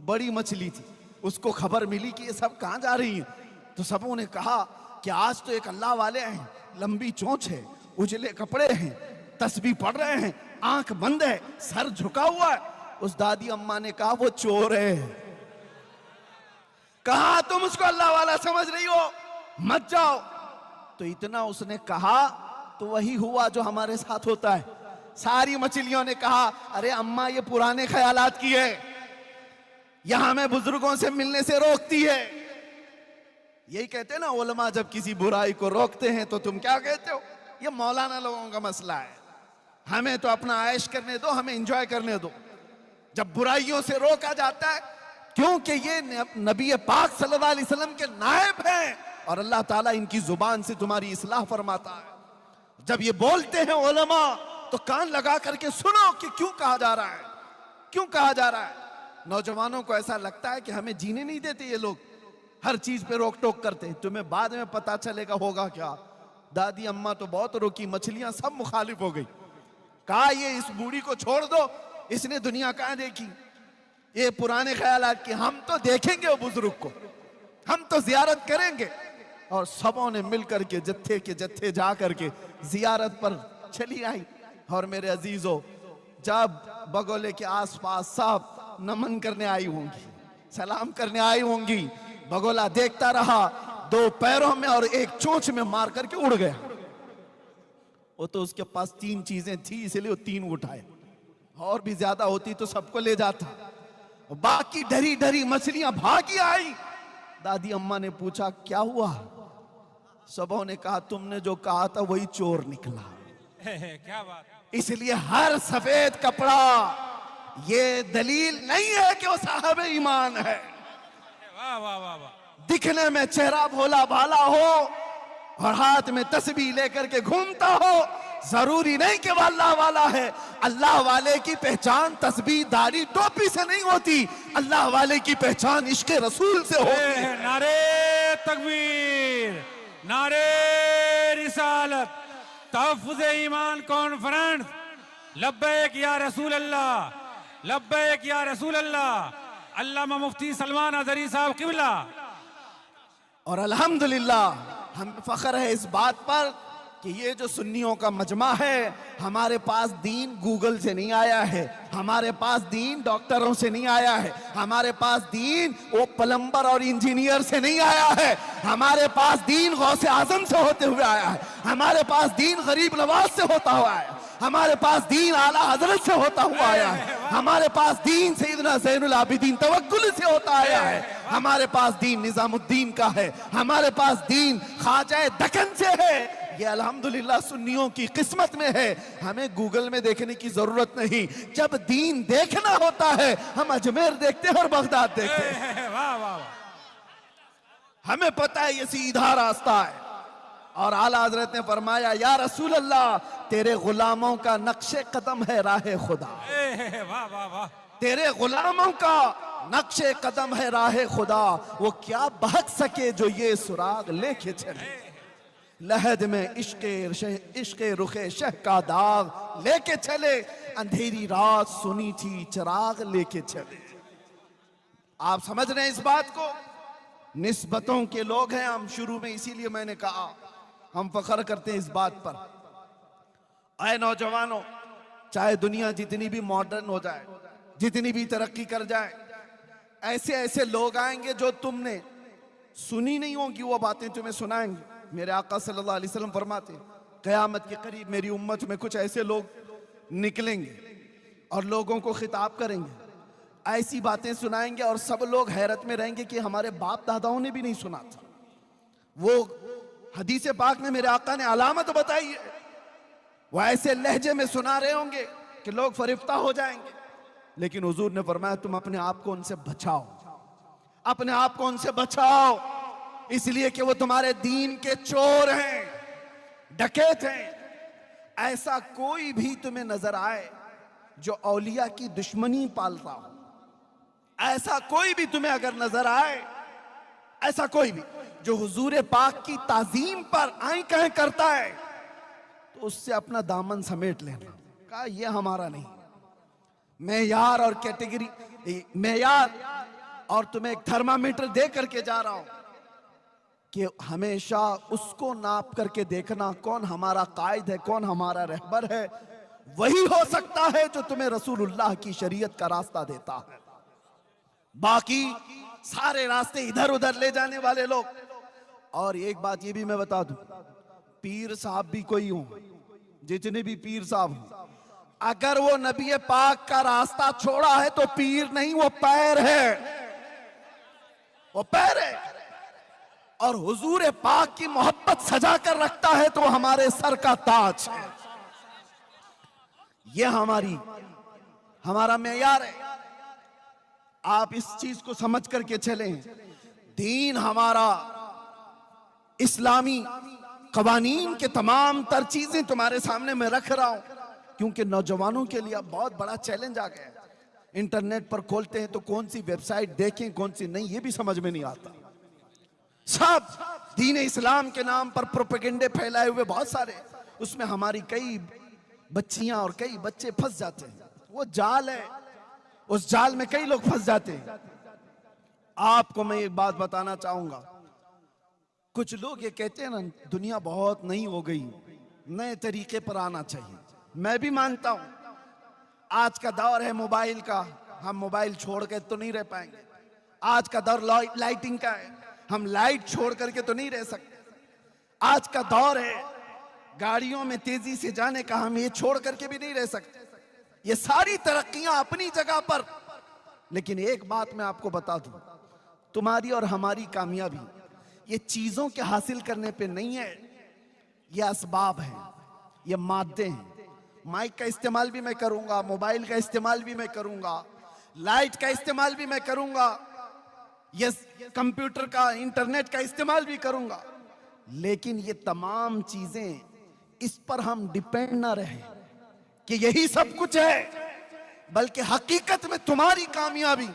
बड़ी मछली थी, उसको खबर मिली कि ये सब कहां जा रही हैं, तो सबों ने कहा कि आज तो एक अल्लाह वाले हैं, लंबी चोंच है, उजले कपड़े हैं, तस्बीह पढ़ रहे हैं, आंख बंद है, सर झुका हुआ है। उस दादी अम्मा ने कहा वो चोर है। कहा तुम उसको अल्लाह वाला समझ रही हो, मत जाओ। तो इतना उसने कहा तो वही हुआ जो हमारे साथ होता है। सारी मछलियों ने कहा, अरे अम्मा ये पुराने ख्यालात की है, यहां हमें बुजुर्गों से मिलने से रोकती है। यही कहते हैं ना उलमा, जब किसी बुराई को रोकते हैं तो तुम क्या कहते हो, ये मौलाना लोगों का मसला है, हमें तो अपना ऐश करने दो, हमें एंजॉय करने दो। जब बुराइयों से रोका जाता है, क्योंकि ये नबी पाक सल्लल्लाहु अलैहि वसल्लम के नायब हैं और अल्लाह ताला इनकी जुबान से तुम्हारी इस्लाह फरमाता है। जब ये बोलते हैं उलमा तो कान लगा करके सुनो कि क्यों कहा जा रहा है, क्यों कहा जा रहा है। नौजवानों को ऐसा लगता है कि हमें जीने नहीं देते ये लोग, हर चीज पे रोक टोक करते हैं, तुम्हें बाद में पता चलेगा होगा क्या। दादी अम्मा तो बहुत रोकी, मछलियां सब मुखालिफ हो गई। कहा ये इस बूढ़ी को छोड़ दो, इसने दुनिया कहां देखी, ये पुराने ख्यालात की, हम तो देखेंगे वो बुजुर्ग को, हम तो जियारत करेंगे। और सबों ने मिलकर के जत्थे के जत्थे जा करके जियारत पर चली आई। और मेरे अजीजों, जब बगोले के आसपास सब नमन करने आई होंगी, सलाम करने आई होंगी, बगोला देखता रहा, 2 पैरों में और 1 चोंच में मार करके उड़ गया। वो तो उसके पास 3 चीजें थी, इसलिए वो 3 उठाए, और भी ज्यादा होती तो सबको ले जाता। बाकी डरी डरी मछलियां भागी आई। दादी अम्मा ने पूछा क्या हुआ? सबों ने कहा तुमने जो कहा था वही चोर निकला। क्या बात। इसलिए हर सफेद कपड़ा ये दलील नहीं है कि वो साहब ईमान है। वाह वाह वाह वाह। दिखने में चेहरा भोला भाला हो और हाथ में तस्बीह लेकर के घूमता हो, जरूरी नहीं कि वो अल्लाह वाला है। अल्लाह वाले की पहचान तस्बीह दाढ़ी टोपी से नहीं होती, अल्लाह वाले की पहचान इश्क रसूल से होती है। नारे तकबीर, नारे रिसालत, तहफ्फुज़ ईमान कॉन्फ्रेंस। लब्बैक या रसूल अल्लाह, लब्बैक या रसूल अल्लाह। अल्लामा मुफ्ती सलमान अज़हरी साहब किबला। और अल्हम्दुलिल्लाह हम फख्र है इस बात पर कि ये जो सुन्नियों का मजमा है, हमारे पास दीन गूगल से नहीं आया है, हमारे पास दीन डॉक्टरों से नहीं आया है, हमारे पास दीन वो प्लम्बर और इंजीनियर से नहीं आया है, हमारे पास दीन गौसे आजम से होते हुए आया है, हमारे पास दीन गरीब नवाज से होता हुआ आया, हमारे पास दीन आला हजरत से होता हुआ आया है, हमारे पास दीन सैयदना ज़ैनुल आबिदीन तवक्कुल से होता आया है, हमारे पास दीन निजामुद्दीन का है, हमारे पास दीन ख्वाजा दक्कन से है। ये अल्हम्दुलिल्लाह सुन्नियों की किस्मत में है, हमें गूगल में देखने की जरूरत नहीं। जब दीन देखना होता है हम अजमेर देखते हैं और बगदाद देखते हैं। वाह वाह। हमें पता है ये सीधा रास्ता है। और आला हजरत ने फरमाया या रसूल अल्लाह, तेरे गुलामों का नक्शे कदम है राह खुदा। वाह वाह वाह। तेरे गुलामों का नक्शे कदम है राह खुदा, वो क्या बहक सके जो ये सुराग लेके चले। लहद में इश्के रुखे शह का दाग लेके चले, अंधेरी रात सुनी थी चिराग लेके चले। आप समझ रहे हैं इस बात को? निस्बतों के लोग हैं हम, शुरू में इसीलिए मैंने कहा हम फख्र करते हैं इस बात पर। आए नौजवानों, चाहे दुनिया जितनी भी मॉडर्न हो जाए, जितनी भी तरक्की कर जाए, ऐसे ऐसे लोग आएंगे जो तुमने सुनी नहीं होगी वो बातें तुम्हें सुनाएंगे। मेरे आका सल्लल्लाहु अलैहि वसल्लम फरमाते क़यामत के करीब मेरी उम्मत में कुछ ऐसे लोग निकलेंगे और लोगों को खिताब करेंगे, ऐसी बातें सुनाएंगे और सब लोग हैरत में रहेंगे कि हमारे बाप दादाओं ने भी नहीं सुना था। वो हदीस पाक में मेरे आका ने अलामत बताई है, वो ऐसे लहजे में सुना रहे होंगे कि लोग फरिफ्ता हो जाएंगे। लेकिन हुजूर ने फरमाया तुम अपने आप को उनसे बचाओ, अपने आप को उनसे बचाओ, इसलिए कि वो तुम्हारे दीन के चोर हैं, डकैत हैं। ऐसा कोई भी तुम्हें नजर आए जो औलिया की दुश्मनी पालता हो, ऐसा कोई भी तुम्हें अगर नजर आए, ऐसा कोई भी जो हुजूर पाक की ताजीम पर आई कहें करता है, तो उससे अपना दामन समेट लेना। कहा ये हमारा नहीं। मेयार और कैटेगरी, मेयार और तुम्हें एक थर्मामीटर दे करके जा रहा हूं कि हमेशा उसको नाप करके देखना कौन हमारा कायद है, कौन हमारा रहबर है। वही हो सकता है जो तुम्हें रसूलुल्लाह की शरीयत का रास्ता देता है। बाकी सारे रास्ते इधर उधर ले जाने वाले लोग। और एक बात ये भी मैं बता दूं, पीर साहब भी कोई हो, जितने भी पीर साहब हो, अगर वो नबी पाक का रास्ता छोड़ा है तो पीर नहीं, वो पैर है, वो पैर है। और हुजूर पाक की मोहब्बत सजा कर रखता है तो हमारे सर का ताज है। ये हमारा मेयार है। आप इस चीज को समझ करके चलें। दीन हमारा इस्लामी कवानीन के तमाम तर चीजें तुम्हारे सामने मैं रख रहा हूं, क्योंकि नौजवानों के लिए अब बहुत बड़ा चैलेंज आ गया। इंटरनेट पर खोलते हैं तो कौन सी वेबसाइट देखें कौन सी नहीं, ये भी समझ में नहीं आता। सब दीन इस्लाम के नाम पर प्रोपेगेंडे फैलाए हुए बहुत सारे, उसमें हमारी कई बच्चियां और कई बच्चे फंस जाते हैं। वो जाल है, उस जाल में कई लोग फंस जाते हैं। आपको मैं एक बात बताना चाहूंगा, कुछ लोग ये कहते हैं ना, दुनिया बहुत नई हो गई, नए तरीके पर आना चाहिए। मैं भी मानता हूं आज का दौर है मोबाइल का, हम मोबाइल छोड़ के तो नहीं रह पाएंगे। आज का दौर लाइटिंग का है, हम लाइट छोड़ करके तो नहीं रह सकते। आज का दौर है गाड़ियों में तेजी से जाने का, हम ये छोड़ करके भी नहीं रह सकते। ये सारी तरक्कियां अपनी जगह पर, लेकिन एक बात मैं आपको बता दूं, तुम्हारी और हमारी कामयाबी ये चीजों के हासिल करने पे नहीं है, ये असबाब है, ये मादे हैं। माइक का इस्तेमाल भी मैं करूंगा, मोबाइल का इस्तेमाल भी मैं करूंगा, लाइट का इस्तेमाल भी मैं करूंगा, ये कंप्यूटर का, इंटरनेट का इस्तेमाल भी करूंगा, लेकिन ये तमाम चीजें इस पर हम डिपेंड ना रहे कि यही सब कुछ है, बल्कि हकीकत में तुम्हारी कामयाबी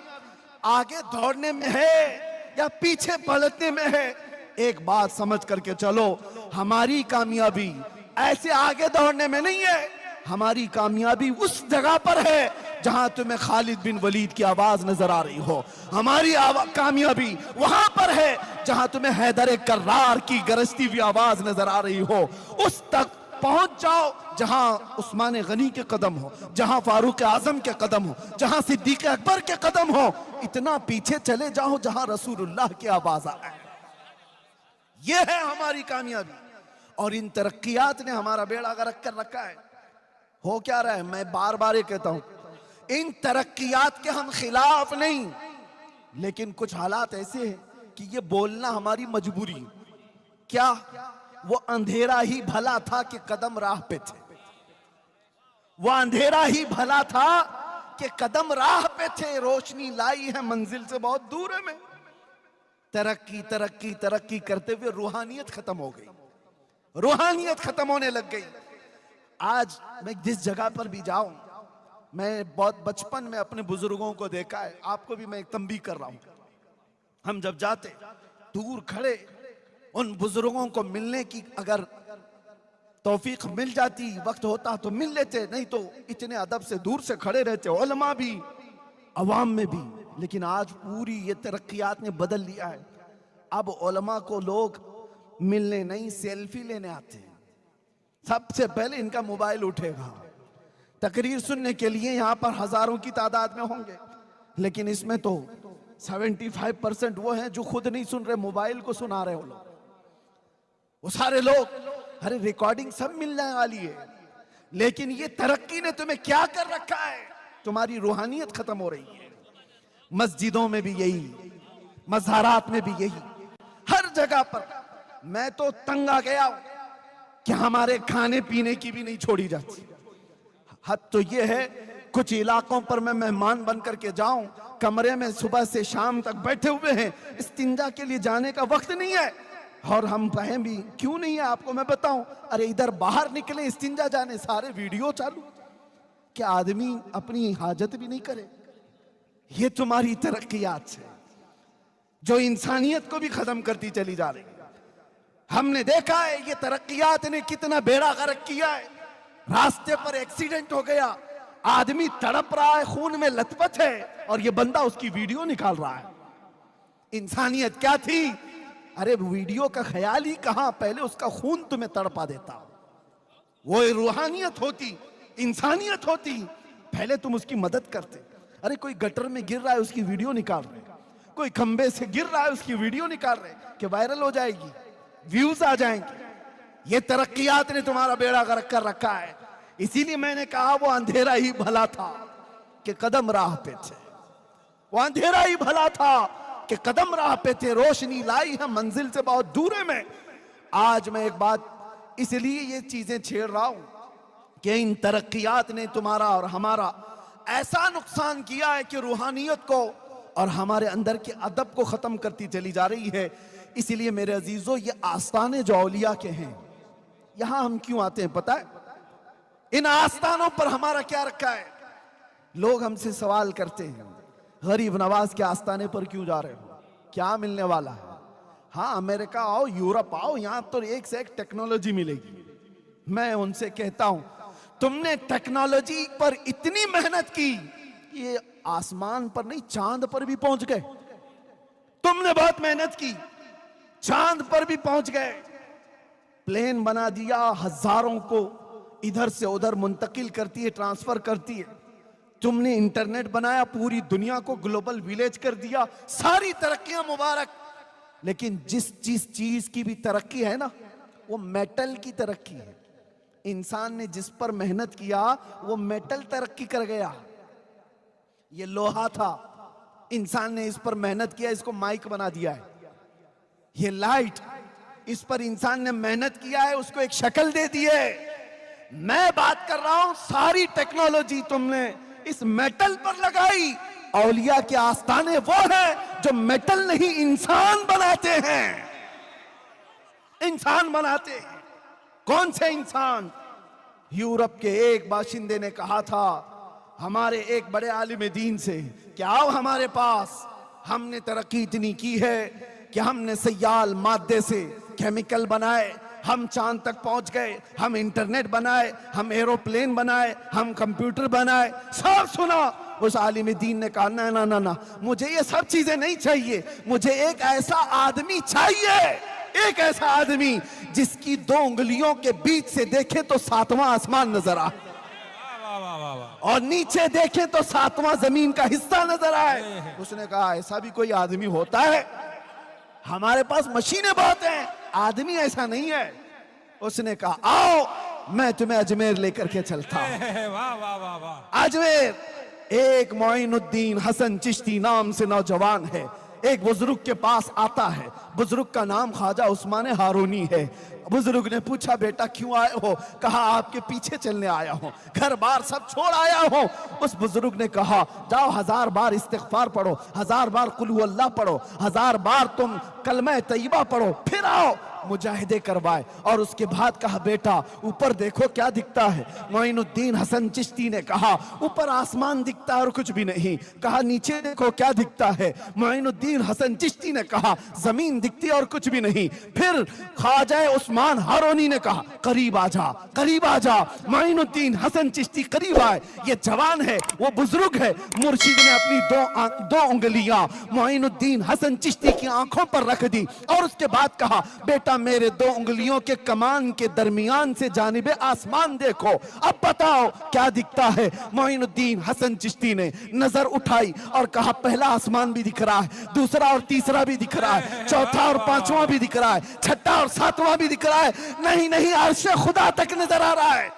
आगे दौड़ने में है या पीछे पलटने में है। एक बात समझ करके चलो, हमारी कामयाबी ऐसे आगे दौड़ने में नहीं है, हमारी कामयाबी उस जगह पर है जहां तुम्हें खालिद बिन वलीद की आवाज नजर आ रही हो। हमारी कामयाबी वहां पर है जहां तुम्हें हैदर कर्रार की गरजती हुई आवाज नजर आ रही हो। उस तक पहुंच जाओ जहां उस्मान गनी के कदम हो, जहां फारूक आजम के कदम हो, जहां सिद्दीक अकबर के कदम हो। इतना पीछे चले जाओ जहां रसूलुल्लाह की आवाज आए। यह है हमारी कामयाबी, और इन तरक्कियात ने हमारा बेड़ा गर्क कर रखा है। हो क्या रहा है, मैं बार बार ये कहता हूं, इन तरक्कियात के हम खिलाफ नहीं, लेकिन कुछ हालात ऐसे हैं कि ये बोलना हमारी मजबूरी। क्या वो अंधेरा ही भला था कि कदम राह पे थे? वो अंधेरा ही भला था कि कदम राह पे थे, रोशनी लाई है मंजिल से बहुत दूर है में। तरक्की तरक्की तरक्की करते हुए रूहानियत खत्म हो गई, रूहानियत खत्म होने लग गई। आज मैं जिस जगह पर भी जाऊं, मैं बहुत बचपन में अपने बुजुर्गों को देखा है, आपको भी मैं एक तंबीह कर रहा हूं। हम जब जाते दूर खड़े उन बुजुर्गों को मिलने की अगर तौफीक मिल जाती, वक्त होता तो मिल लेते, नहीं तो इतने अदब से दूर से खड़े रहते, उलमा भी अवाम में भी। लेकिन आज पूरी ये तरक्कियात ने बदल लिया है। अब उलमा को लोग मिलने नहीं, सेल्फी लेने आते हैं। सबसे पहले इनका मोबाइल उठेगा, तकरीर सुनने के लिए यहां पर हजारों की तादाद में होंगे, लेकिन इसमें तो 75% वो हैं जो खुद नहीं सुन रहे, मोबाइल को सुना रहे हो लोग। वो सारे लोग, अरे रिकॉर्डिंग सब मिलने वाली है, लेकिन ये तरक्की ने तुम्हें क्या कर रखा है? तुम्हारी रूहानियत खत्म हो रही है। मस्जिदों में भी यही, मज़ारात में भी यही, हर जगह पर। मैं तो तंग आ गया हूं कि हमारे खाने पीने की भी नहीं छोड़ी जाती। हद तो ये है, कुछ इलाकों पर मैं मेहमान बन करके जाऊं, कमरे में सुबह से शाम तक बैठे हुए हैं, इस्तिंजा के लिए जाने का वक्त नहीं है। और हम कहें भी क्यों नहीं है, आपको मैं बताऊं, अरे इधर बाहर निकले इस्तिंजा जाने, सारे वीडियो चालू, क्या आदमी अपनी हाजत भी नहीं करे? ये तुम्हारी तरक्कियात है जो इंसानियत को भी खत्म करती चली जा रही है। हमने देखा है ये तरक्कियात ने कितना बेड़ा गर्क किया है। रास्ते पर एक्सीडेंट हो गया, आदमी तड़प रहा है, खून में लथपथ है, और ये बंदा उसकी वीडियो निकाल रहा है। इंसानियत क्या थी? अरे वीडियो का ख्याल ही कहां, पहले उसका खून तुम्हें तड़पा देता। वो रूहानियत होती, इंसानियत होती, पहले तुम उसकी मदद करते। अरे कोई गटर में गिर रहा है, उसकी वीडियो निकाल रहे, कोई खंबे से गिर रहा है, उसकी वीडियो निकाल रहे कि वायरल हो जाएगी, व्यूज आ जाएंगे। ये तरक्कियात ने तुम्हारा बेड़ा गर्क कर रखा है। इसीलिए मैंने कहा वो अंधेरा ही भला था कि कदम राह पे थे। वो अंधेरा ही भला था कि कदम राह पे थे, रोशनी लाई है मंजिल से बहुत दूर है में। आज मैं एक बात इसलिए ये चीजें छेड़ रहा हूं कि इन तरक्कियात ने तुम्हारा और हमारा ऐसा नुकसान किया है कि रूहानियत को और हमारे अंदर के अदब को खत्म करती चली जा रही है। इसीलिए मेरे अजीजों, ये आस्थाने जो औलिया के हैं, यहां हम क्यों आते हैं पता है? इन आस्थानों पर हमारा क्या रखा है? लोग हमसे सवाल करते हैं, गरीब नवाज के आस्थाने पर क्यों जा रहे हो, क्या मिलने वाला है? हाँ, अमेरिका आओ, यूरोप आओ, यहां तो एक से एक टेक्नोलॉजी मिलेगी। मैं उनसे कहता हूं, तुमने टेक्नोलॉजी पर इतनी मेहनत की, ये आसमान पर नहीं चांद पर भी पहुंच गए। तुमने बहुत मेहनत की, चांद पर भी पहुंच गए, प्लेन बना दिया, हजारों को इधर से उधर मुंतकिल करती है, ट्रांसफर करती है। तुमने इंटरनेट बनाया, पूरी दुनिया को ग्लोबल विलेज कर दिया, सारी तरक्कियां मुबारक। लेकिन जिस चीज की भी तरक्की है ना, वो मेटल की तरक्की है। इंसान ने जिस पर मेहनत किया वो मेटल तरक्की कर गया। ये लोहा था, इंसान ने इस पर मेहनत किया, इसको माइक बना दिया है। ये लाइट, इस पर इंसान ने मेहनत किया है, उसको एक शक्ल दे दी है। मैं बात कर रहा हूं, सारी टेक्नोलॉजी तुमने इस मेटल पर लगाई। औलिया के आस्थाने वो है जो मेटल नहीं इंसान बनाते हैं, इंसान बनाते हैं। कौन से इंसान? यूरोप के एक बाशिंदे ने कहा था हमारे एक बड़े आलिम दीन से कि आओ हमारे पास, हमने तरक्की इतनी की है कि हमने सयाल मादे से केमिकल बनाए, हम चांद तक पहुंच गए, हम इंटरनेट बनाए, हम एरोप्लेन बनाए, हम कंप्यूटर बनाए। सब सुना। उस आलिम दीन ने कहा ना ना ना ना, मुझे ये सब चीजें नहीं चाहिए, मुझे एक ऐसा आदमी चाहिए, एक ऐसा आदमी जिसकी 2 उंगलियों के बीच से देखे तो 7वां आसमान नजर आए, और नीचे देखे तो 7वां जमीन का हिस्सा नजर आए। उसने कहा ऐसा भी कोई आदमी होता है? हमारे पास मशीनें बहुत हैं, आदमी ऐसा नहीं है। उसने कहा आओ मैं तुम्हें अजमेर लेकर के चलता हूं। वाह वाह वाह वाह। अजमेर, एक मोइनुद्दीन हसन चिश्ती नाम से नौजवान है, एक बुजुर्ग के पास आता है। बुजुर्ग का नाम ख्वाजा उस्मान हारूनी है। बुजुर्ग ने पूछा बेटा क्यों आए हो? कहा आपके पीछे चलने आया हूं, घर बार सब छोड़ आया हूं। उस बुजुर्ग ने कहा जाओ 1000 बार इस्तिग़फ़ार पढ़ो, 1000 बार कुल हु अल्लाह पढ़ो, 1000 बार तुम कलमा तैयबा पढ़ो, फिर आओ मुजाहिदे करवाए। और उसके बाद कहा बेटा ऊपर देखो क्या दिखता है। मोइनुद्दीन हसन चिश्ती ने कहा ऊपर आसमान दिखता है और कुछ भी नहीं। कहा नीचे देखो क्या दिखता है। मोइनुद्दीन हसन चिश्ती ने कहा जमीन दिखती है और कुछ भी नहीं। फिर ख्वाजा उस्मान हारूनी ने कहा करीब आ जा, करीब आ जा। मोइनुद्दीन हसन चिश्ती करीब आए। ये जवान है, वो बुजुर्ग है। मुर्शिद ने अपनी दो उंगलियां मोइनुद्दीन हसन चिश्ती की आंखों पर रख दी और उसके बाद कहा बेटा मेरे 2 उंगलियों के कमान के दरमियान से जानिबे आसमान देखो, अब बताओ क्या दिखता है। मोइनुद्दीन हसन चिश्ती ने नजर उठाई और कहा पहला आसमान भी दिख रहा है, दूसरा और तीसरा भी दिख रहा है, चौथा और 5वां भी दिख रहा है, छठा और 7वां भी दिख रहा है। नहीं नहीं, अर्शे खुदा तक नजर आ रहा है।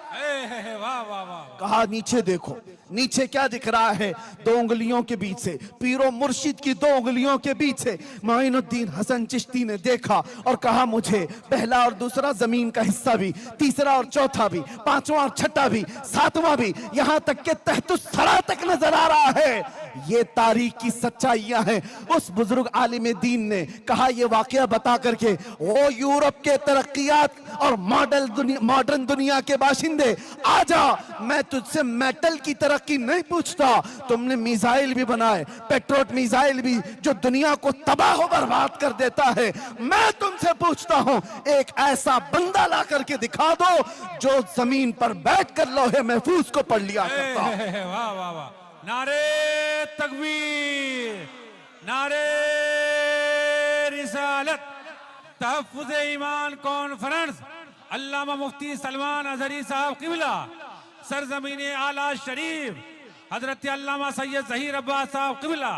वाह वाह वाह। कहा नीचे देखो, नीचे क्या दिख रहा है? 2 उंगलियों के बीच से, पीरो मुर्शिद की 2 उंगलियों के बीच से मोइनुद्दीन हसन चिश्ती ने देखा और कहा मुझे पहला और दूसरा जमीन का हिस्सा भी, तीसरा और चौथा भी, 5वां और छठा भी, 7वां भी, यहां तक के तहतुस सरा तक नजर आ रहा है। ये तारीख की सच्चाइयां हैं। उस बुजुर्ग आलिम दीन ने कहा ये वाकया बता करके ओ यूरोप के तरक्कियात और मॉडर्न दुनिया के बाशिंदे आ जा, मैं तुझसे मेटल की तरक्की नहीं पूछता। तुमने मिसाइल भी बनाए, पेट्रोट मिसाइल भी, जो दुनिया को तबाह बर्बाद कर देता है। मैं तुमसे पूछता हूं एक ऐसा बंदा ला करके दिखा दो जो जमीन पर बैठकर लौहे महफूज को पढ़ लिया करता। वाह वाह वाह। नारे तकबीर, नारे रिसालत, तहफ्फुज़ ईमान कॉन्फ्रेंस, अल्लामा मुफ्ती सलमान अज़हरी साहब क़िबला, सरज़मीन आला शरीफ, हजरत अल्लामा सैयद ज़हीर अब्बास साहब क़िबला।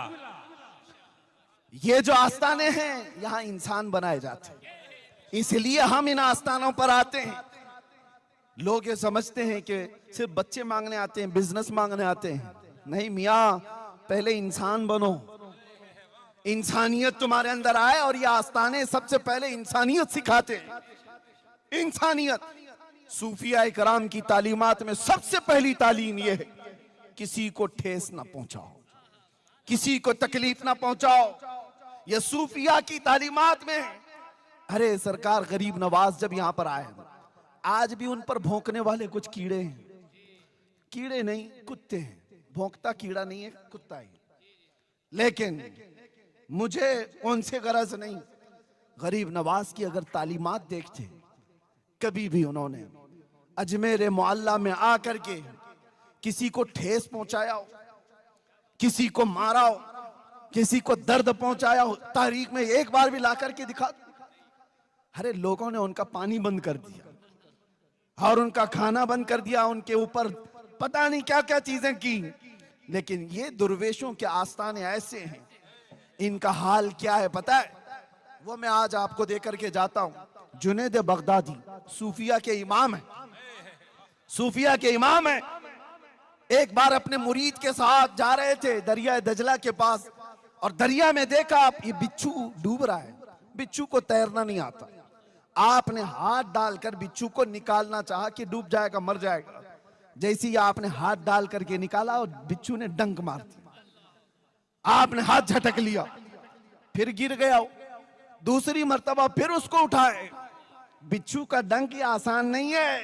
ये जो आस्थाने हैं यहां इंसान बनाए जाते हैं, इसलिए हम इन आस्थानों पर आते हैं। लोग ये समझते हैं कि सिर्फ बच्चे मांगने आते हैं, बिजनेस मांगने आते हैं। नहीं मियाँ, पहले इंसान बनो, इंसानियत तुम्हारे अंदर आए। और ये आस्थाने सबसे पहले इंसानियत सिखाते हैं, इंसानियत। सूफिया इकराम की तालीमात में सबसे पहली तालीम यह है किसी को ठेस ना पहुंचाओ, किसी को तकलीफ ना पहुंचाओ। यह सूफिया की तालीमात में है। अरे सरकार गरीब नवाज जब यहां पर आए, आज भी उन पर भौंकने वाले कुछ कीड़े हैं। कीड़े नहीं, कुत्ते हैं। भौंकता कीड़ा नहीं है, कुत्ता ही। लेकिन मुझे उनसे गरज नहीं। गरीब नवाज की अगर तालीमात देखते, कभी भी उन्होंने अजमेर मोहल्ला में आकर के किसी को ठेस पहुंचाया हो, किसी को मारा हो, किसी को दर्द पहुंचाया हो, तारीख में एक बार भी ला करके दिखा। अरे लोगों ने उनका पानी बंद कर दिया और उनका खाना बंद कर दिया, उनके ऊपर पता नहीं क्या क्या चीजें की। लेकिन ये दुर्वेशों के आस्थाने ऐसे हैं, इनका हाल क्या है पता है? वो मैं आज आपको देकर के जाता हूं। जुनैद बगदादी सूफिया के इमाम है, सूफिया के इमाम है। एक बार अपने मुरीद के साथ जा रहे थे दरिया दजला के पास, और दरिया में देखा ये बिच्छू डूब रहा है। बिच्छू को तैरना नहीं आता, आपने हाथ डालकर बिच्छू को निकालना चाहा कि डूब जाएगा, मर जाएगा। जैसे ही आपने हाथ डाल करके निकाला और बिच्छू ने डंक मार दिया, आपने हाथ झटक लिया, फिर गिर गया। दूसरी मर्तबा फिर उसको उठाए। बिच्छू का डंक ये आसान नहीं है,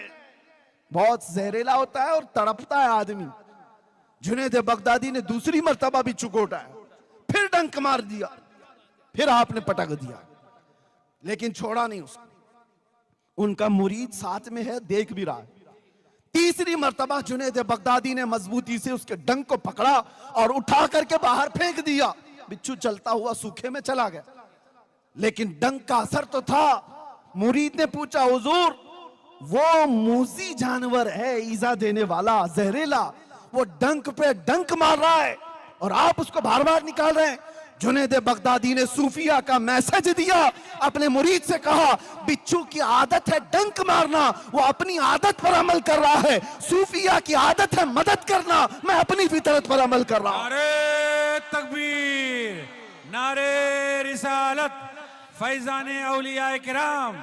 बहुत जहरीला होता है और तड़पता है आदमी। जुनैद बगदादी ने दूसरी मर्तबा बिच्छू को उठाया, फिर डंक मार दिया, फिर आपने पटक दिया, लेकिन छोड़ा नहीं उसको। उनका मुरीद साथ में है, देख भी रहा है। तीसरी मर्तबा जुनैद बगदादी ने मजबूती से उसके डंक को पकड़ा और उठा करके बाहर फेंक दिया। बिच्छू चलता हुआ सूखे में चला गया, लेकिन डंक का असर तो था। मुरीद ने पूछा, हुजूर वो मूजी जानवर है, ईजा देने वाला, जहरीला, वो डंक पे डंक मार रहा है और आप उसको बार बार निकाल रहे हैं। जुनैद बगदादी ने सूफिया का मैसेज दिया, अपने मुरीद से कहा, बिच्छू की आदत है डंक मारना, वो अपनी आदत पर अमल कर रहा है। सूफिया की आदत है मदद करना, मैं अपनी फितरत पर अमल कर रहा हूं। नारे तकबीर, नारे रिसालत, फैजान औलिया किराम,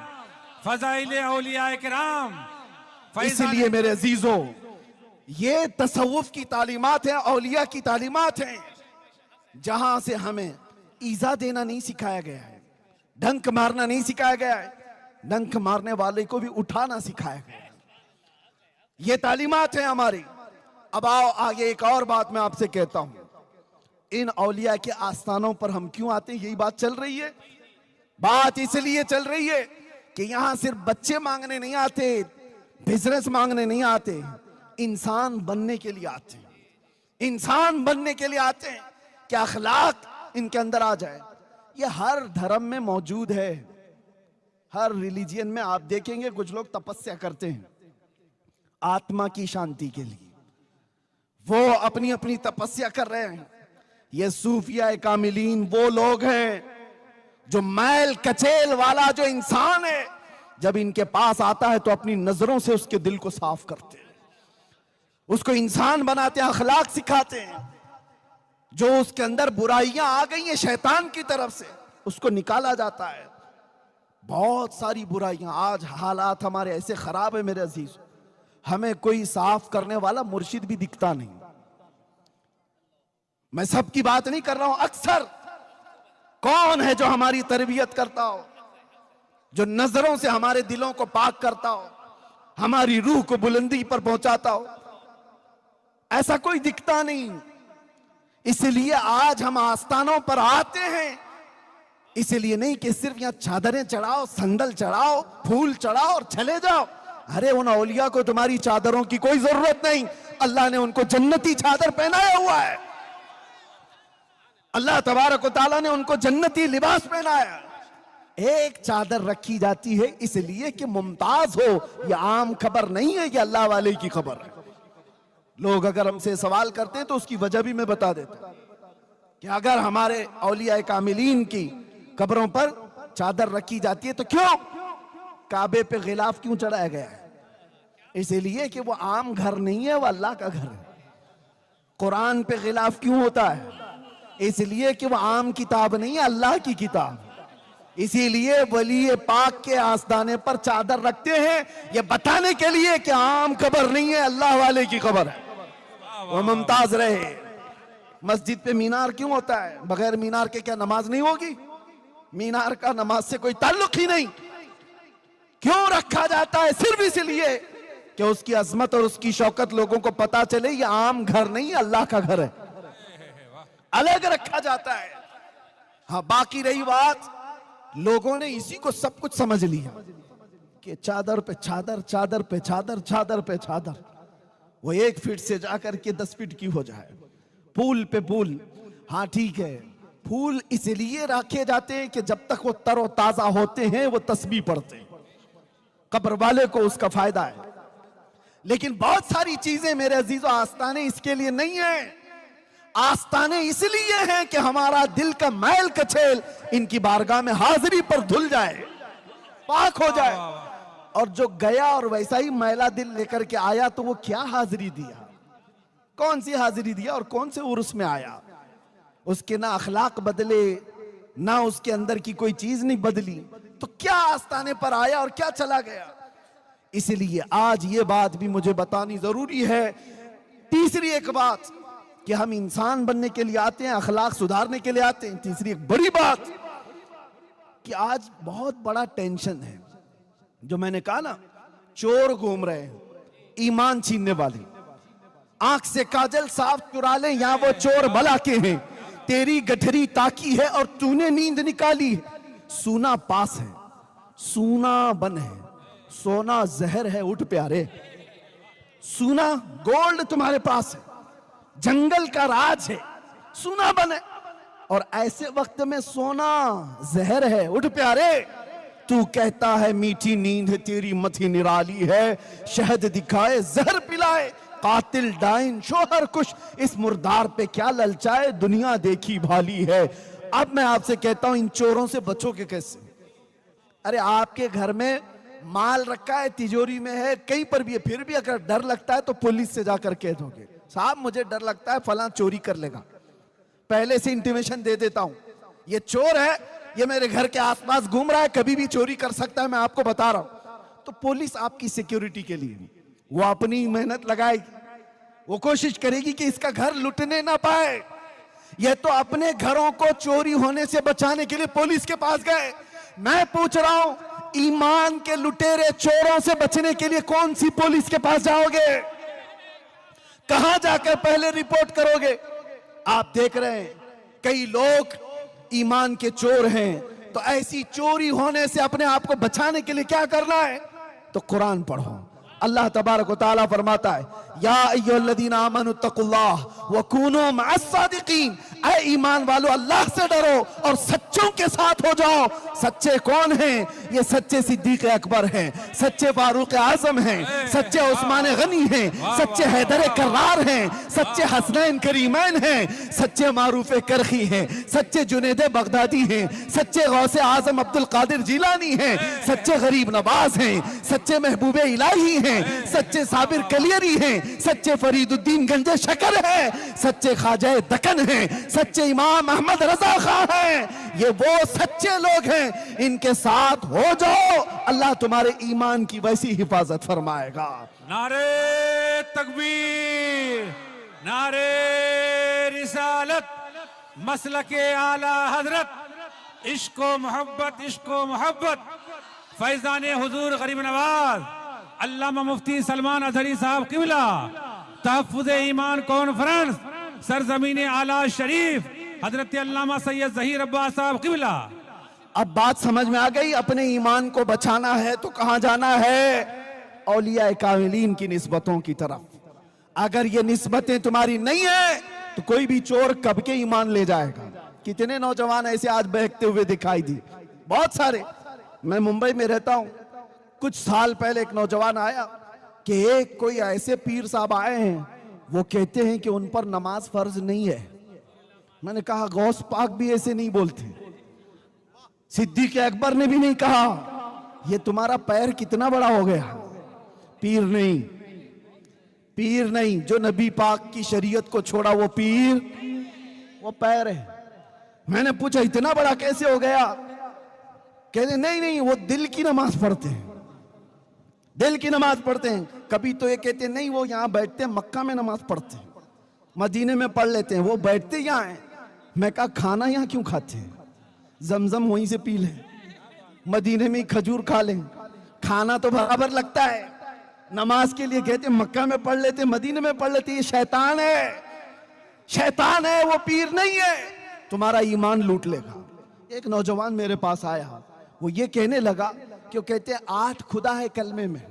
फजाइल औलिया किराम। इसलिए मेरे अजीजों, ये तसव्वुफ की तालीमात है, औलिया की तालीमात है, जहां से हमें ईजा देना नहीं सिखाया गया है, डंक मारना नहीं सिखाया गया है, डंक मारने वाले को भी उठाना सिखाया गया है। ये तालीमात है हमारी। अब आओ आगे एक और बात मैं आपसे कहता हूं। इन औलिया के आस्थानों पर हम क्यों आते हैं, यही बात चल रही है। बात इसलिए चल रही है कि यहां सिर्फ बच्चे मांगने नहीं आते, बिजनेस मांगने नहीं आते, इंसान बनने के लिए आते हैं। इंसान बनने के लिए आते हैं कि अखलाक इनके अंदर आ जाए। ये हर धर्म में मौजूद है, हर रिलीजियन में आप देखेंगे कुछ लोग तपस्या करते हैं आत्मा की शांति के लिए, वो अपनी अपनी तपस्या कर रहे हैं। ये सूफिया कामिलीन वो लोग हैं जो मैल कचेल वाला जो इंसान है, जब इनके पास आता है तो अपनी नजरों से उसके दिल को साफ करते हैं, उसको इंसान बनाते हैं, अखलाक सिखाते हैं। जो उसके अंदर बुराइयां आ गई हैं शैतान की तरफ से, उसको निकाला जाता है। बहुत सारी बुराइयां, आज हालात हमारे ऐसे खराब है मेरे अजीज, हमें कोई साफ करने वाला मुर्शिद भी दिखता नहीं। मैं सबकी बात नहीं कर रहा हूं, अक्सर कौन है जो हमारी तरबियत करता हो, जो नजरों से हमारे दिलों को पाक करता हो, हमारी रूह को बुलंदी पर पहुंचाता हो? ऐसा कोई दिखता नहीं। इसलिए आज हम आस्थानों पर आते हैं, इसलिए नहीं कि सिर्फ यहां चादरें चढ़ाओ, संदल चढ़ाओ, फूल चढ़ाओ और चले जाओ। अरे उन औलिया को तुम्हारी चादरों की कोई जरूरत नहीं, अल्लाह ने उनको जन्नती चादर पहनाया हुआ है। अल्लाह तबारक व तआला ने उनको जन्नती लिबास पहनाया। एक चादर रखी जाती है इसलिए कि मुमताज हो, यह आम खबर नहीं है, यह अल्लाह वाले की खबर है। लोग अगर हमसे सवाल करते हैं तो उसकी वजह भी मैं बता देता हूं कि अगर हमारे औलिया कामिलीन की कब्रों पर चादर रखी जाती है तो क्यों काबे पे गिलाफ क्यों चढ़ाया गया है? इसलिए कि वो आम घर नहीं है, वो अल्लाह का घर है। कुरान पे गिलाफ क्यों होता है? इसलिए कि वो आम किताब नहीं है, अल्लाह की किताब। इसीलिए वली पाक के आस्ताने पर चादर रखते हैं, ये बताने के लिए कि आम खबर नहीं है, अल्लाह वाले की खबर है, वो मुमताज रहे। मस्जिद पे मीनार क्यों होता है? बगैर मीनार के क्या नमाज नहीं होगी? मीनार का नमाज से कोई ताल्लुक ही नहीं। क्यों रखा जाता है? सिर्फ इसलिए कि उसकी अजमत और उसकी शौकत लोगों को पता चले, ये आम घर नहीं, अल्लाह का घर है, अलग रखा जाता है। हाँ, बाकी रही बात, लोगों ने इसी को सब कुछ समझ लिया कि चादर पे चादर, चादर पे चादर, चादर पे चादर, वो 1 फीट से जाकर के 10 फीट की हो जाए, पुल पे पुल। हाँ ठीक है, फूल इसलिए रखे जाते हैं कि जब तक वो तरोताजा होते हैं वो तस्बीह पढ़ते हैं, कब्र वाले को उसका फायदा है। लेकिन बहुत सारी चीजें मेरे अजीजों, आस्ताने इसके लिए नहीं है। आस्ताने इसलिए हैं कि हमारा दिल का मैल कचेल इनकी बारगाह में हाजिरी पर धुल जाए, पाक हो जाए। और जो गया और वैसा ही मैला दिल लेकर के आया तो वो क्या हाजिरी दिया, कौन सी हाजिरी दिया और कौन से उर्स में आया। उसके ना अखलाक बदले, ना उसके अंदर की कोई चीज नहीं बदली, तो क्या आस्ताने पर आया और क्या चला गया। इसलिए आज ये बात भी मुझे बतानी जरूरी है। तीसरी एक बात कि हम इंसान बनने के लिए आते हैं, अखलाक सुधारने के लिए आते हैं। तीसरी एक बड़ी बात कि आज बहुत बड़ा टेंशन है, जो मैंने कहा ना, चोर घूम रहे हैं, ईमान छीनने वाले। आंख से काजल साफ चुरा ले, यहां वो चोर भला के हैं। तेरी गठरी ताकी है और तूने नींद निकाली है। सूना पास है, सूना बन है, सोना जहर है, उठ प्यारे। सूना गोल्ड तुम्हारे पास है, जंगल का राज है, सूना बन है। और ऐसे वक्त में सोना जहर है, उठ प्यारे। तू कहता है मीठी नींद है, तेरी मथी निराली है। शहद दिखाए जहर पिलाए, कातिल डाइन शोहर कुश, इस मुर्दार पे क्या ललचाए, दुनिया देखी भाली है। अब मैं आपसे कहता हूं, इन चोरों से बचोगे कैसे? अरे आपके घर में माल रखा है, तिजोरी में है, कहीं पर भी है, फिर भी अगर डर लगता है तो पुलिस से जाकर कह दोगे, साहब मुझे डर लगता है फलां चोरी कर लेगा। पहले से इंटीमेशन दे देता हूं, ये चोर है, ये मेरे घर के आसपास घूम रहा है, कभी भी चोरी कर सकता है, मैं आपको बता रहा हूं। तो पुलिस आपकी सिक्योरिटी के लिए वो अपनी मेहनत लगाएगी, वो कोशिश करेगी कि इसका घर लुटने ना पाए। ये तो अपने घरों को चोरी होने से बचाने के लिए पुलिस के पास गए। मैं पूछ रहा हूं, ईमान के लुटेरे चोरों से बचने के लिए कौन सी पुलिस के पास जाओगे? कहां जाकर पहले रिपोर्ट करोगे? आप देख रहे हैं कई लोग ईमान के चोर हैं, तो ऐसी चोरी होने से अपने आप को बचाने के लिए क्या करना है? तो कुरान पढ़ो। अल्लाह तबारक व तआला फरमाता है, या अय्युहल्लज़ीना आमनु तक़ुल्लाह व कूनू मअस-सादिक़ीन, ऐ ईमान वालो अल्लाह से डरो और सच्चों के साथ हो जाओ। सच्चे कौन हैं? ये सच्चे सिद्दीक़ अकबर हैं, सच्चे फारूक आज़म हैं, सच्चे उस्मान गनी हैं, सच्चे हैदर कर्रार हैं, सच्चे हसनैन करीमैन हैं, सच्चे मारूफ करखी हैं, सच्चे जुनैद बगदादी हैं, सच्चे गौसे आज़म अब्दुल कादिर जिलानी हैं, सच्चे गरीब नवाज हैं, सच्चे महबूबे इलाही हैं, सच्चे साबिर कलियरी हैं, सच्चे फरीदुद्दीन गंजे शकर है, सच्चे ख्वाजा दक्कन हैं, सच्चे इमाम अहमद रजा खां हैं। ये वो सच्चे लोग हैं, इनके साथ हो जाओ, अल्लाह तुम्हारे ईमान की वैसी हिफाजत फरमाएगा। नारे तकबीर, नारे रिसालत, मसलके आला हजरत, इश्को मोहब्बत, इश्को मोहब्बत, फैजाने हुजूर गरीब नवाज अल्लामा मुफ्ती सलमान अजहरी साहब किबला, तहफ़्फ़ुज़ ईमान कॉन्फ्रेंस सरजमीन आला शरीफ हजरत अल्लामा सैयद ज़हीर अब्बास साहब किबला। अब बात समझ में आ गई, अपने ईमान को बचाना है तो कहां जाना है? औलिया कामिलीन की निस्बतों की तरफ। अगर ये निस्बतें तुम्हारी नहीं है तो कोई भी चोर कब के ईमान ले जाएगा। कितने नौजवान ऐसे आज बहकते हुए दिखाई दिए, बहुत सारे। मैं मुंबई में रहता हूं, कुछ साल पहले एक नौजवान आया कि एक कोई ऐसे पीर साहब आए हैं, वो कहते हैं कि उन पर नमाज फर्ज नहीं है। मैंने कहा गौस पाक भी ऐसे नहीं बोलते, सिद्दीक़ अकबर ने भी नहीं कहा। ये तुम्हारा पैर कितना बड़ा हो गया? पीर नहीं, पीर नहीं, जो नबी पाक की शरीयत को छोड़ा वो पीर, वो पैर है। मैंने पूछा इतना बड़ा कैसे हो गया? कहते नहीं नहीं, वो दिल की नमाज पढ़ते हैं, दिल की नमाज पढ़ते हैं। कभी तो ये कहते नहीं वो यहां बैठते हैं, मक्का में नमाज पढ़ते हैं, मदीने में पढ़ लेते हैं, वो बैठते यहां हैं। मैं कहा खाना यहां क्यों खाते हैं? जमजम वहीं से पी लें, मदीने में खजूर खा लें, खाना तो बराबर लगता है। नमाज के लिए कहते मक्का में पढ़ लेते, मदीने में पढ़ लेते। ये शैतान है, शैतान है, वो पीर नहीं है, तुम्हारा ईमान लूट लेगा। एक नौजवान मेरे पास आया, वो ये कहने लगा कि वो कहते 8 खुदा है कलमे में,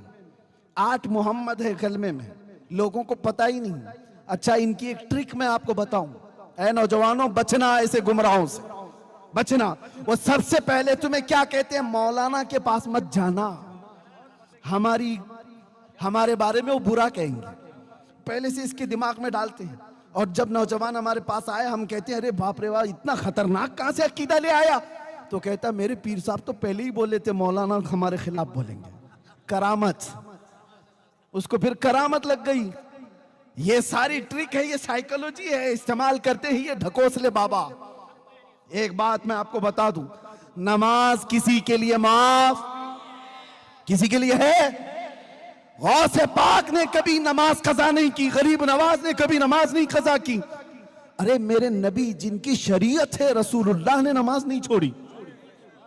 8 मोहम्मद है कलमे में, लोगों को पता ही नहीं। अच्छा इनकी एक ट्रिक मैं आपको बताऊं, ऐ नौजवानों, बचना ऐसे गुमराहों से, बचना। वो सबसे पहले तुम्हें क्या कहते हैं, मौलाना के पास मत जाना, हमारे बारे में वो बुरा कहेंगे, पहले से इसके दिमाग में डालते हैं। और जब नौजवान हमारे पास आए, हम कहते हैं अरे बाप रे वाह, इतना खतरनाक कहां से अकीदा ले आया, तो कहता मेरे पीर साहब तो पहले ही बोले थे मौलाना हमारे खिलाफ बोलेंगे। करामत, उसको फिर करामत लग गई। ये सारी ट्रिक है, ये साइकोलॉजी है, इस्तेमाल करते हैं ये ढकोसले बाबा। एक बात मैं आपको बता दूं, नमाज किसी के लिए माफ, किसी के लिए है। गौसे पाक ने कभी नमाज कजा नहीं की, गरीब नवाज ने कभी नमाज नहीं कजा की। अरे मेरे नबी जिनकी शरीयत है, रसूलुल्लाह ने नमाज नहीं छोड़ी।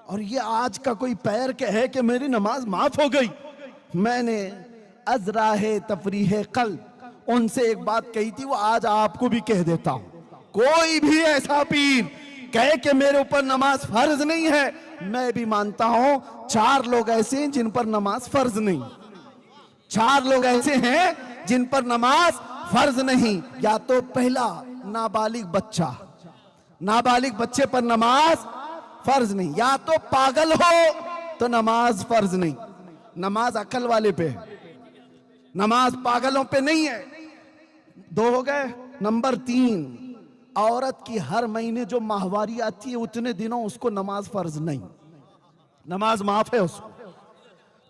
और ये आज का कोई पैर के है कि मेरी नमाज माफ हो गई। मैंने अजराहे तफरीह कल्ब उनसे एक बात कही थी, वो आज आपको भी कह देता हूं। कोई भी ऐसा पीर कहे कि मेरे ऊपर नमाज फर्ज नहीं है, मैं भी मानता हूं 4 लोग ऐसे हैं जिन पर नमाज फर्ज नहीं, 4 लोग ऐसे हैं जिन पर नमाज फर्ज नहीं। या तो पहला नाबालिग बच्चा, नाबालिग बच्चे पर नमाज फर्ज नहीं, या तो पागल हो तो नमाज फर्ज नहीं। नमाज अकल वाले पे है, नमाज पागलों पे नहीं है। 2 हो गए। नंबर 3, औरत की हर महीने जो माहवारी आती है उतने दिनों उसको नमाज फर्ज नहीं, नमाज माफ है उसको।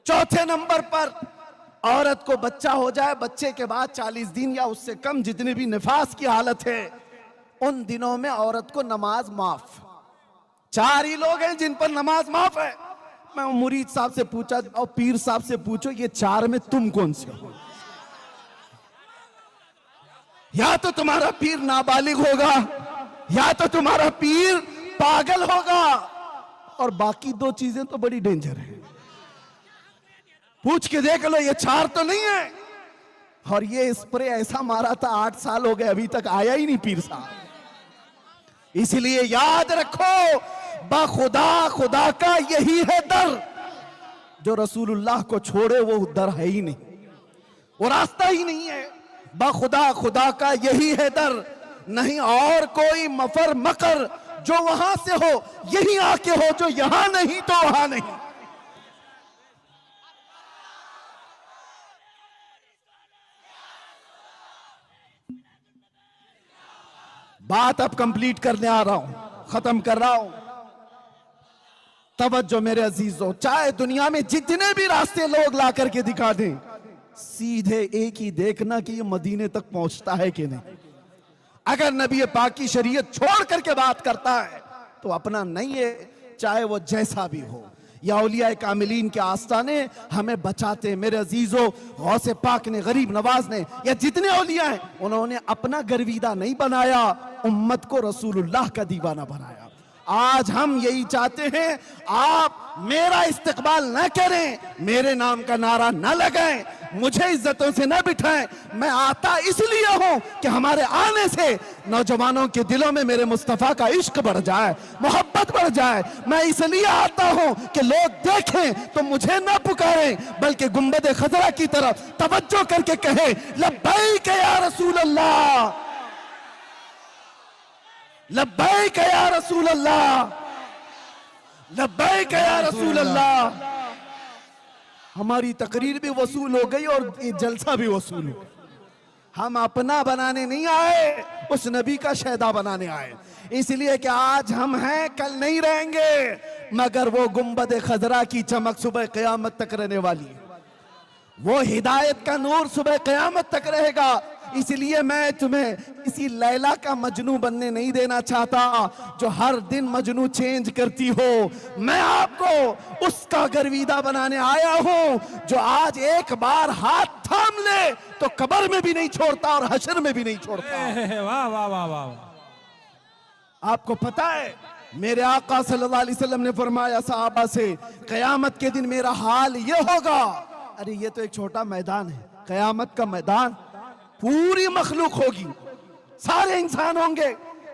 4थे नंबर पर औरत को बच्चा हो जाए, बच्चे के बाद 40 दिन या उससे कम जितने भी निफास की हालत है, उन दिनों में औरत को नमाज माफ। 4 ही लोग हैं जिन पर नमाज माफ है। मैं मुरीद साहब से पूछा और पीर साहब से पूछो, ये 4 में तुम कौन से हो? या तो तुम्हारा पीर नाबालिग होगा, या तो तुम्हारा पीर पागल होगा, और बाकी 2 चीजें तो बड़ी डेंजर है। पूछ के देख लो, ये 4 तो नहीं है। और ये स्प्रे ऐसा मारा था, 8 साल हो गए अभी तक आया ही नहीं पीर साहब। इसलिए याद रखो, बाखुदा खुदा का यही है दर, जो रसूलुल्लाह को छोड़े वो दर है ही नहीं, वो रास्ता ही नहीं है। बाखुदा खुदा का यही है दर, नहीं और कोई मफर मकर जो वहां से हो यही आके हो, जो यहां नहीं तो वहां नहीं। बात अब कंप्लीट करने आ रहा हूं, खत्म कर रहा हूं। तवज्जो मेरे अजीजों, चाहे दुनिया में जितने भी रास्ते लोग ला करके दिखा दें, सीधे एक ही देखना कि ये मदीने तक पहुंचता है कि नहीं। अगर नबी पाक की शरीयत छोड़ करके बात करता है तो अपना नहीं है, चाहे वो जैसा भी हो। या औलिया कामिलीन के आस्ताने हमें बचाते। मेरे अजीजों, गौसे पाक ने, गरीब नवाज ने, या जितने औलिया हैं, उन्होंने अपना गर्विदा नहीं बनाया, उम्मत को रसूलुल्लाह का दीवाना बनाया। आज हम यही चाहते हैं, आप मेरा इस्तकबाल न करें, मेरे नाम का नारा न लगाएं, मुझे इज्जतों से न बिठाएं। मैं आता इसलिए हूं कि हमारे आने से नौजवानों के दिलों में मेरे मुस्तफा का इश्क बढ़ जाए, मोहब्बत बढ़ जाए। मैं इसलिए आता हूं कि लोग देखें तो मुझे न पुकारें, बल्कि गुंबद खजरा की तरफ तवज्जो करके कहे, लब्बैक या रसूल अल्लाह, लब्बैक या रसूल अल्लाह, लब्बैक या रसूल अल्लाह। हमारी तकरीर भी वसूल हो गई और ये जलसा भी वसूल हो। हम अपना बनाने नहीं आए, उस नबी का शहदा बनाने आए। इसलिए कि आज हम हैं, कल नहीं रहेंगे, मगर वो गुंबद खजरा की चमक सुबह क़यामत तक रहने वाली है, वो हिदायत का नूर सुबह क़यामत तक रहेगा। इसलिए मैं तुम्हें इसी लैला का मजनू बनने नहीं देना चाहता जो हर दिन मजनू चेंज करती हो। मैं आपको उसका गर्विदा बनाने आया हूं जो आज एक बार हाथ थाम ले तो कब्र में भी नहीं छोड़ता और हशर में भी नहीं छोड़ता। वाह वाह वाह वाह। आपको पता है, मेरे आका सल्लल्लाहु अलैहि वसल्लम ने फरमाया सहाबा से, कयामत के दिन मेरा हाल ये होगा। अरे ये तो एक छोटा मैदान है, कयामत का मैदान, पूरी मखलूक होगी, सारे इंसान होंगे।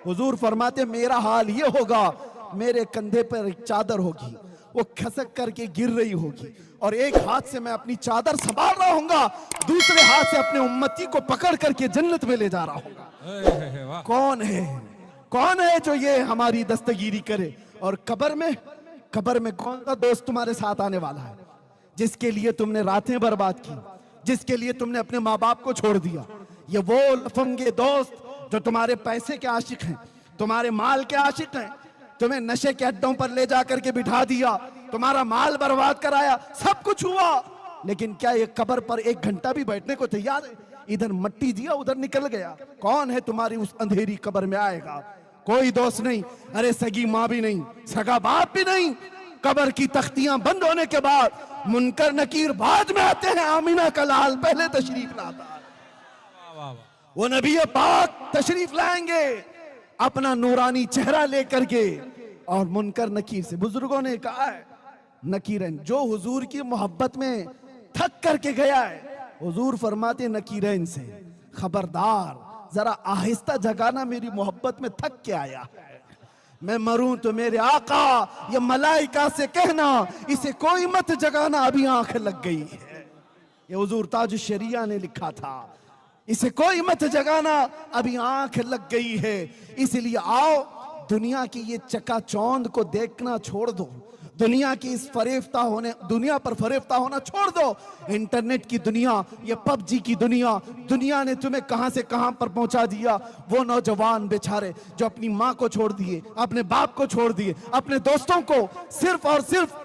हुजूर फरमाते मेरा हाल ये होगा, मेरे कंधे पर एक चादर होगी, वो खसक करके गिर रही होगी, और एक हाथ से मैं अपनी चादर संभाल रहा हूंगा, दूसरे हाथ से अपने उम्मती को पकड़ करके जन्नत में ले जा रहा हूंगा। कौन है? कौन है जो ये हमारी दस्तगीरी करे? और कब्र में कौन सा दोस्त तुम्हारे साथ आने वाला है जिसके लिए तुमने रातें बर्बाद की, जिसके लिए तुमने अपने माँ बाप को छोड़ दिया? ये वो लफंगे दोस्त जो तुम्हारे पैसे के आशिक हैं, तुम्हारे माल के आशिक हैं, तुम्हें नशे के अड्डों पर ले जाकर के बिठा दिया, तुम्हारा माल बर्बाद कराया, सब कुछ हुआ, लेकिन क्या ये कब्र पर 1 घंटा भी बैठने को तैयार है? इधर मट्टी दिया, उधर निकल गया। कौन है तुम्हारी उस अंधेरी कब्र में आएगा? कोई दोस्त नहीं, अरे सगी माँ भी नहीं, सगा बाप भी नहीं। कब्र की तख्तियां बंद होने के बाद मुनकर नकीर बाद में आते हैं, आमीना का लाल पहले तशरीफ लाता है। वो नबी पाक तशरीफ लाएंगे अपना नूरानी चेहरा लेकर के, और मुनकर नकीर से बुजुर्गों ने कहा है, नकीरन जो हुजूर की मोहब्बत में थक करके गया है, हुजूर फरमाते नकीरन से खबरदार, जरा आहिस्ता जगाना, मेरी मोहब्बत में थक के आया है। मैं मरूं तो मेरे आका ये मलाइका से कहना, इसे कोई मत जगाना, अभी आंख लग गई है। ये हुजूर ताज शरिया ने लिखा था, इसे कोई मत जगाना, अभी आंख लग गई है। इसलिए आओ, दुनिया की ये चकाचौंध को देखना छोड़ दो, दुनिया की इस दुनिया पर फरेफ्ता होना छोड़ दो। इंटरनेट की दुनिया, ये पबजी की दुनिया ने तुम्हें कहां से कहां पर पहुंचा दिया। वो नौजवान बेचारे जो अपनी माँ को छोड़ दिए, अपने बाप को छोड़ दिए, अपने दोस्तों को सिर्फ और सिर्फ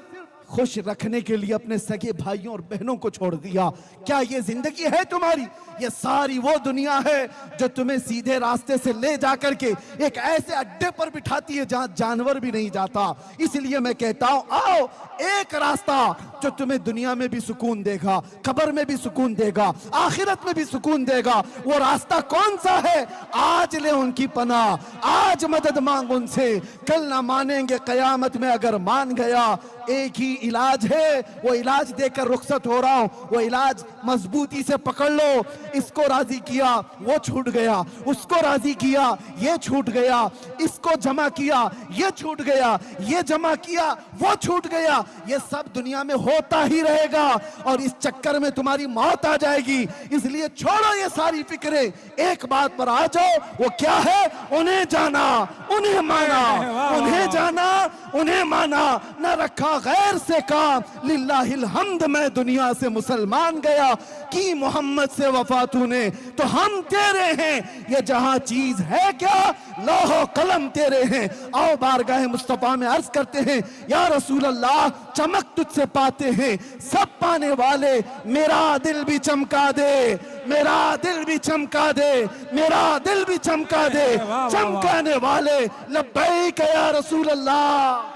खुश रखने के लिए अपने सगे भाइयों और बहनों को छोड़ दिया। क्या ये जिंदगी है तुम्हारी? ये सारी वो दुनिया है जो तुम्हें सीधे रास्ते से ले जाकर के एक ऐसे अड्डे पर बिठाती है जहां जानवर भी नहीं जाता। इसलिए मैं कहता हूं, आओ, एक रास्ता जो तुम्हें दुनिया में भी सुकून देगा, कब्र में भी सुकून देगा, आखिरत में भी सुकून देगा। वो रास्ता कौन सा है? आज ले उनकी पनाह, आज मदद मांग उनसे, कल ना मानेंगे कयामत में अगर मान गया। एक ही इलाज है, वो इलाज देकर रुखसत हो रहा हूं, वो इलाज मजबूती से पकड़ लो। इसको राजी किया, वो छूट गया, उसको राजी किया, ये छूट गया, इसको जमा किया, ये छूट गया, ये जमा किया, वो छूट गया। ये सब दुनिया में होता ही रहेगा और इस चक्कर में तुम्हारी मौत आ जाएगी। इसलिए छोड़ो ये सारी फिक्रें, एक बात पर आ जाओ, वो क्या है? उन्हें जाना, उन्हें माना, उन्हें जाना, उन्हें माना, न रखा गैर से काम। लिल्लाहिल हम्द, मैं दुनिया से मुसलमान गया, की मोहम्मद से वफा तूने, तो हम तेरे हैं। ये जहां चीज है क्या, लौह कलम तेरे हैं। आओ बारगाह मुस्तफा में अर्ज करते हैं, या रसूल अल्लाह, चमक तुझसे पाते हैं सब पाने वाले, मेरा दिल भी चमका दे, मेरा दिल भी चमका दे, मेरा दिल भी चमका दे, चमकाने वाले लब्बैक या रसूल अल्लाह।